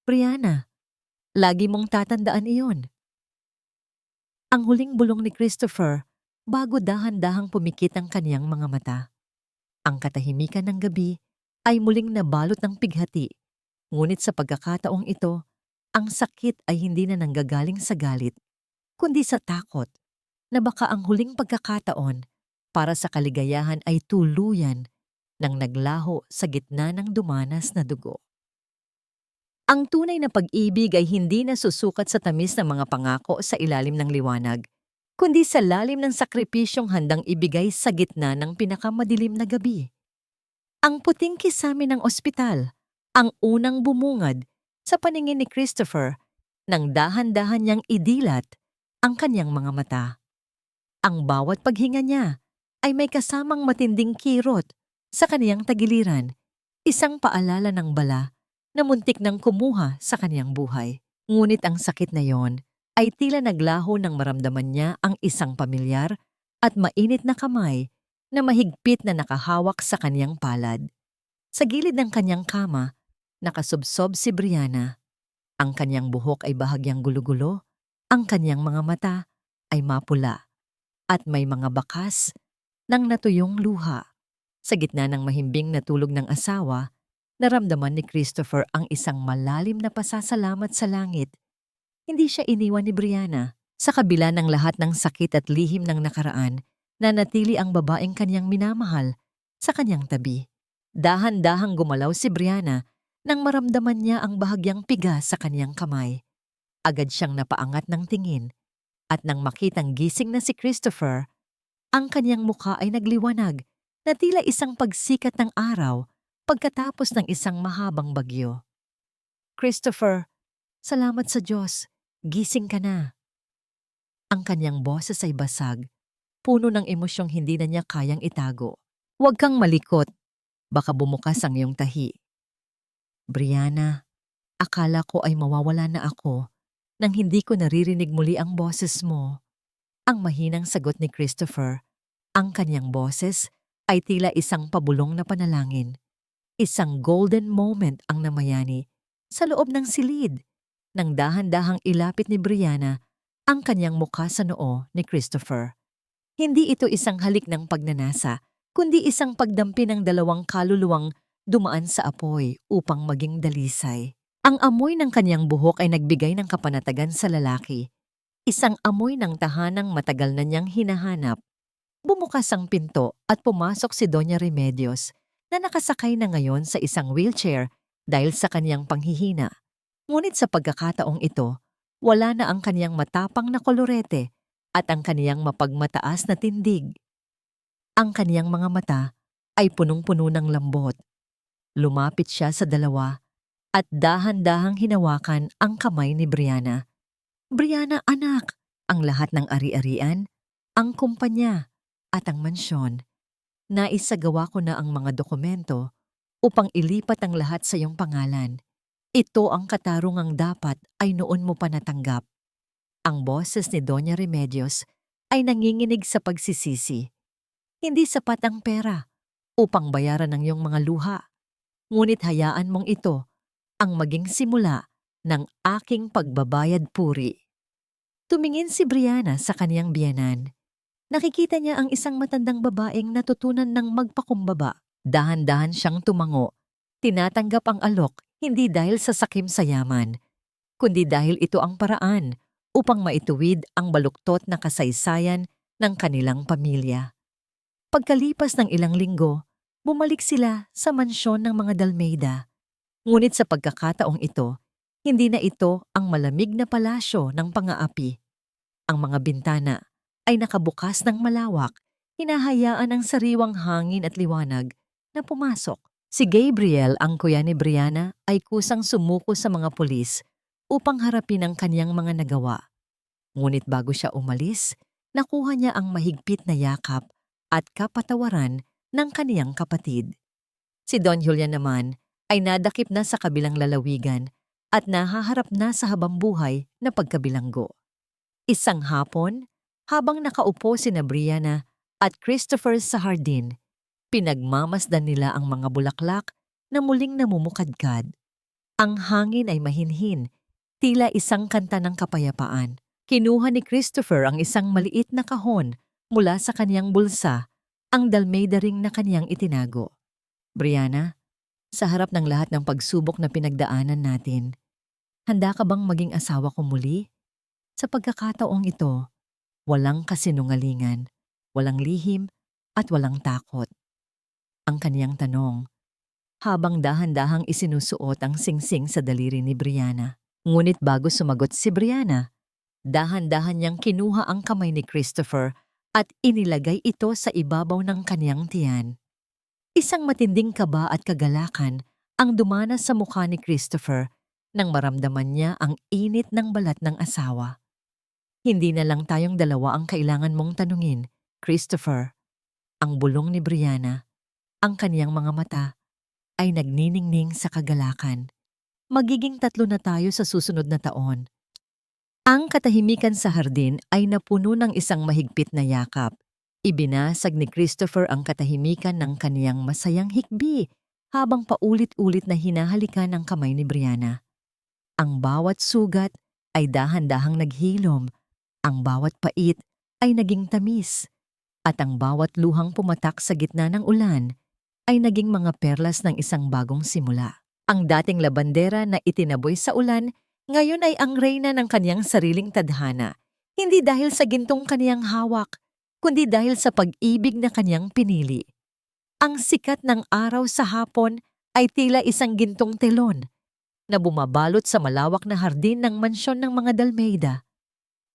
Brianna. Lagi mong tatandaan iyon." Ang huling bulong ni Christopher bago dahan-dahang pumikit ang kaniyang mga mata. Ang katahimikan ng gabi ay muling nabalot ng pighati, ngunit sa pagkakataong ito, ang sakit ay hindi na nanggagaling sa galit, kundi sa takot na baka ang huling pagkakataon para sa kaligayahan ay tuluyan nang naglaho sa gitna ng dumanas na dugo. Ang tunay na pag-ibig ay hindi nasusukat sa tamis ng mga pangako sa ilalim ng liwanag, kundi sa lalim ng sakripisyong handang ibigay sa gitna ng pinakamadilim na gabi. Ang puting kisame ng ospital, ang unang bumungad sa paningin ni Christopher nang dahan-dahan niyang idilat ang kanyang mga mata. Ang bawat paghinga niya ay may kasamang matinding kirot sa kaniyang tagiliran, isang paalala ng bala na muntik nang kumuha sa kaniyang buhay. Ngunit ang sakit na yon ay tila naglaho nang maramdaman niya ang isang pamilyar at mainit na kamay na mahigpit na nakahawak sa kaniyang palad. Sa gilid ng kaniyang kama, nakasubsob si Brianna. Ang kaniyang buhok ay bahagyang gulo-gulo, ang kaniyang mga mata ay mapula, at may mga bakas ng natuyong luha. Sa gitna ng mahimbing na tulog ng asawa, naramdaman ni Christopher ang isang malalim na pasasalamat sa langit. Hindi siya iniwan ni Brianna. Sa kabila ng lahat ng sakit at lihim ng nakaraan, nanatili ang babaeng kanyang minamahal sa kanyang tabi. Dahan-dahang gumalaw si Brianna nang maramdaman niya ang bahagyang piga sa kanyang kamay. Agad siyang napaangat ng tingin, at nang makitang gising na si Christopher, ang kanyang mukha ay nagliwanag na tila isang pagsikat ng araw pagkatapos ng isang mahabang bagyo. "Christopher, salamat sa Diyos. Gising ka na." Ang kanyang boses ay basag, puno ng emosyong hindi na niya kayang itago. "Huwag kang malikot. Baka bumukas ang iyong tahi." "Brianna, akala ko ay mawawala na ako nang hindi ko naririnig muli ang boses mo." Ang mahinang sagot ni Christopher. Ang kanyang boses ay tila isang pabulong na panalangin. Isang golden moment ang namayani sa loob ng silid nang dahan-dahang ilapit ni Brianna ang kanyang mukha sa noo ni Christopher. Hindi ito isang halik ng pagnanasa, kundi isang pagdampi ng dalawang kaluluwang dumaan sa apoy upang maging dalisay. Ang amoy ng kanyang buhok ay nagbigay ng kapanatagan sa lalaki. Isang amoy ng tahanang matagal na niyang hinahanap. Bumukas ang pinto at pumasok si Doña Remedios na nakasakay na ngayon sa isang wheelchair dahil sa kanyang panghihina. Ngunit sa pagkakataong ito, wala na ang kanyang matapang na kolorete at ang kaniyang mapagmataas na tindig. Ang kaniyang mga mata ay punong-puno ng lambot. Lumapit siya sa dalawa at dahan-dahang hinawakan ang kamay ni Brianna. "Brianna, anak, ang lahat ng ari-arian, ang kumpanya, at ang mansyon. Naisagawa ko na ang mga dokumento upang ilipat ang lahat sa iyong pangalan. Ito ang katarungang dapat ay noon mo pa natanggap." Ang boses ni Doña Remedios ay nanginginig sa pagsisisi. "Hindi sapat ang pera upang bayaran ang iyong mga luha. Ngunit hayaan mong ito ang maging simula ng aking pagbabayad puri." Tumingin si Brianna sa kaniyang biyenan. Nakikita niya ang isang matandang babaeng natutunan ng magpakumbaba. Dahan-dahan siyang tumango. Tinatanggap ang alok hindi dahil sa sakim sa yaman, kundi dahil ito ang paraan upang maituwid ang baluktot na kasaysayan ng kanilang pamilya. Pagkalipas ng ilang linggo, bumalik sila sa mansyon ng mga Dalmeida. Ngunit sa pagkakataong ito, hindi na ito ang malamig na palasyo ng pang-aapi. Ang mga bintana ay nakabukas ng malawak, hinahayaan ang sariwang hangin at liwanag na pumasok. Si Gabriel, ang kuya ni Brianna, ay kusang sumuko sa mga pulis upang harapin ang kanyang mga nagawa. Ngunit bago siya umalis, nakuha niya ang mahigpit na yakap at kapatawaran ng kaniyang kapatid. Si Don Julian naman ay nadakip na sa kabilang lalawigan at nahaharap na sa habambuhay na pagkabilanggo. Isang hapon, habang nakaupo sina Brianna at Christopher sa hardin, pinagmamasdan nila ang mga bulaklak na muling namumukadkad. Ang hangin ay mahinhin, tila isang kanta ng kapayapaan. Kinuha ni Christopher ang isang maliit na kahon mula sa kaniyang bulsa, ang Dalmeida ring na kaniyang itinago. Brianna, sa harap ng lahat ng pagsubok na pinagdaanan natin, handa ka bang maging asawa ko muli? Sa pagkakataong ito, walang kasinungalingan, walang lihim at walang takot. Ang kaniyang tanong, habang dahan-dahang isinusuot ang singsing sa daliri ni Brianna. Ngunit bago sumagot si Brianna, dahan-dahan niyang kinuha ang kamay ni Christopher at inilagay ito sa ibabaw ng kaniyang tiyan. Isang matinding kaba at kagalakan ang dumana sa mukha ni Christopher nang maramdaman niya ang init ng balat ng asawa. Hindi na lang tayong dalawa ang kailangan mong tanungin, Christopher. Ang bulong ni Brianna, ang kaniyang mga mata, ay nagniningning sa kagalakan. Magiging 3 na tayo sa susunod na taon. Ang katahimikan sa hardin ay napuno ng isang mahigpit na yakap. Ibinasag ni Christopher ang katahimikan ng kaniyang masayang hikbi habang paulit-ulit na hinahalikan ang kamay ni Brianna. Ang bawat sugat ay dahan-dahang naghilom, ang bawat pait ay naging tamis, at ang bawat luhang pumatak sa gitna ng ulan ay naging mga perlas ng isang bagong simula. Ang dating labandera na itinaboy sa ulan, ngayon ay ang reyna ng kaniyang sariling tadhana, hindi dahil sa gintong kaniyang hawak, kundi dahil sa pag-ibig na kaniyang pinili. Ang sikat ng araw sa hapon ay tila isang gintong telon na bumabalot sa malawak na hardin ng mansyon ng mga Dalmeida.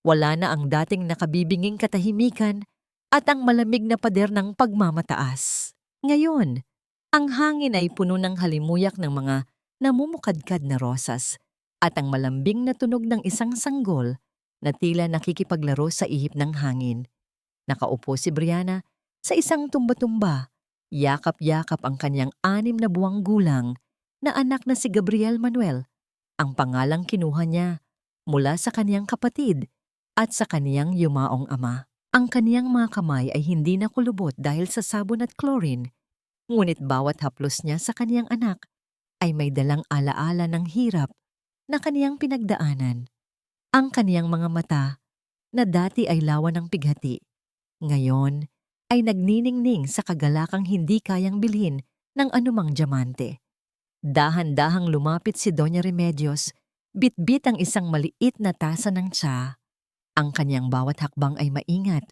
Wala na ang dating nakabibinging katahimikan at ang malamig na pader ng pagmamataas. Ngayon, ang hangin ay puno ng halimuyak ng mga namumukadkad na rosas at ang malambing na tunog ng isang sanggol na tila nakikipaglaro sa ihip ng hangin. Nakaupo si Brianna sa isang tumba-tumba, yakap-yakap ang kanyang 6 na buwang gulang na anak na si Gabriel Manuel, ang pangalang kinuha niya mula sa kaniyang kapatid at sa kaniyang yumaong ama. Ang kaniyang mga kamay ay hindi na kulubot dahil sa sabon at chlorine, ngunit bawat haplos niya sa kaniyang anak ay may dalang alaala ng hirap na kaniyang pinagdaanan. Ang kaniyang mga mata na dati ay lawan ng pighati, ngayon ay nagniningning sa kagalakang hindi kayang bilhin ng anumang diamante. Dahan-dahang lumapit si Doña Remedios, bitbit ang isang maliit na tasa ng tsa. Ang kaniyang bawat hakbang ay maingat,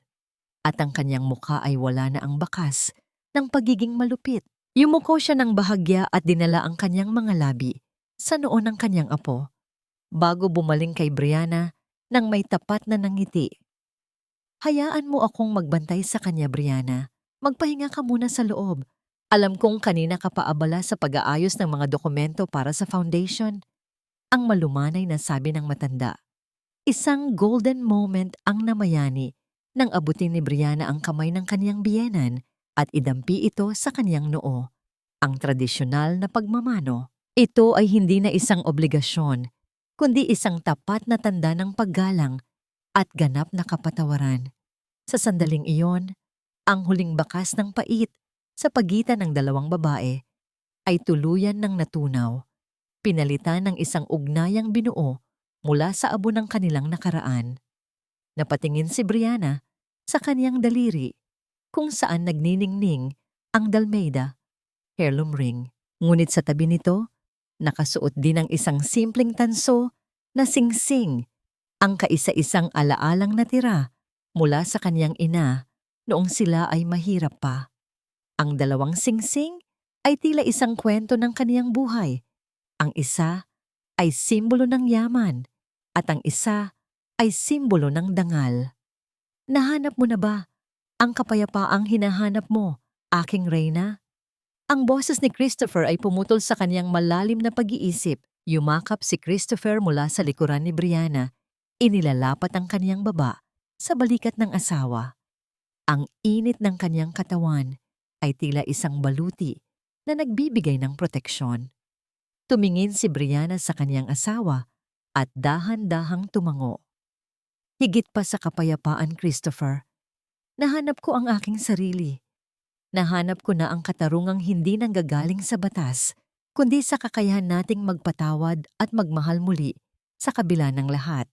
at ang kaniyang mukha ay wala na ang bakas ng pagiging malupit. Yumuko siya ng bahagya at dinala ang kaniyang mga labi sa noo ng kaniyang apo, bago bumaling kay Brianna nang may tapat na nangiti. Hayaan mo akong magbantay sa kanya, Brianna. Magpahinga ka muna sa loob. Alam kong kanina ka pa abala sa pag-aayos ng mga dokumento para sa foundation. Ang malumanay na sabi ng matanda. Isang golden moment ang namayani nang abutin ni Brianna ang kamay ng kaniyang biyenan at idampi ito sa kaniyang noo. Ang tradisyonal na pagmamano. Ito ay hindi na isang obligasyon, kundi isang tapat na tanda ng paggalang at ganap na kapatawaran. Sa sandaling iyon, ang huling bakas ng pait sa pagitan ng dalawang babae ay tuluyan ng natunaw, pinalitan ng isang ugnayang binuo mula sa abo ng kanilang nakaraan. Napatingin si Brianna sa kaniyang daliri kung saan nagniningning ang Dalmeida heirloom ring. Ngunit sa tabi nito, nakasuot din ang isang simpleng tanso na singsing, ang kaisa-isang alaalang natira mula sa kanyang ina noong sila ay mahirap pa. Ang dalawang singsing ay tila isang kwento ng kaniyang buhay. Ang isa ay simbolo ng yaman at ang isa ay simbolo ng dangal. Nahanap mo na ba ang kapayapaang hinahanap mo, aking reyna? Ang boses ni Christopher ay pumutol sa kaniyang malalim na pag-iisip. Yumakap si Christopher mula sa likuran ni Brianna. Inilalapat ang kaniyang baba sa balikat ng asawa. Ang init ng kaniyang katawan ay tila isang baluti na nagbibigay ng proteksyon. Tumingin si Brianna sa kaniyang asawa at dahan-dahang tumango. Higit pa sa kapayapaan, Christopher, nahanap ko ang aking sarili. Nahanap ko na ang katarungang hindi nanggagaling sa batas, kundi sa kakayahan nating magpatawad at magmahal muli sa kabila ng lahat.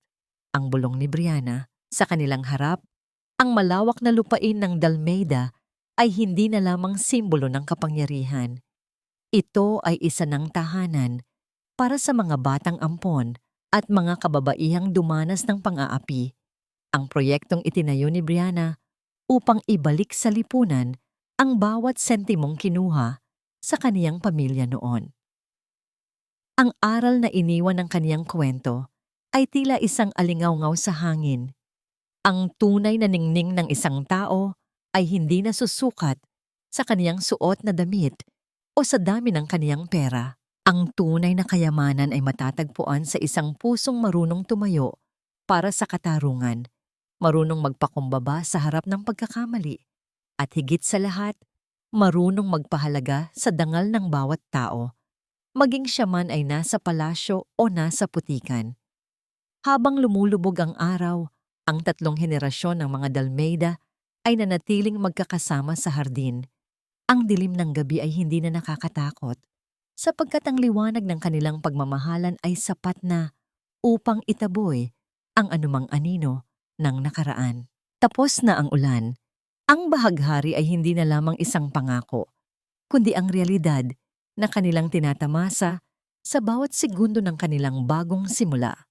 Ang bulong ni Brianna, sa kanilang harap, ang malawak na lupain ng Dalmeida ay hindi na lamang simbolo ng kapangyarihan. Ito ay isa ng tahanan para sa mga batang ampon at mga kababaihang dumanas ng pang-aapi. Ang proyektong itinayo ni Brianna upang ibalik sa lipunan ang bawat sentimong kinuha sa kaniyang pamilya noon. Ang aral na iniwan ng kaniyang kwento ay tila isang alingawngaw sa hangin. Ang tunay na ningning ng isang tao ay hindi nasusukat sa kaniyang suot na damit o sa dami ng kaniyang pera. Ang tunay na kayamanan ay matatagpuan sa isang pusong marunong tumayo para sa katarungan, marunong magpakumbaba sa harap ng pagkakamali, at higit sa lahat, marunong magpahalaga sa dangal ng bawat tao, maging siya man ay nasa palasyo o nasa putikan. Habang lumulubog ang araw, ang tatlong henerasyon ng mga Dalmeida ay nanatiling magkakasama sa hardin. Ang dilim ng gabi ay hindi na nakakatakot, sapagkat ang liwanag ng kanilang pagmamahalan ay sapat na upang itaboy ang anumang anino ng nakaraan. Tapos na ang ulan. Ang bahaghari ay hindi na lamang isang pangako, kundi ang realidad na kanilang tinatamasa sa bawat segundo ng kanilang bagong simula.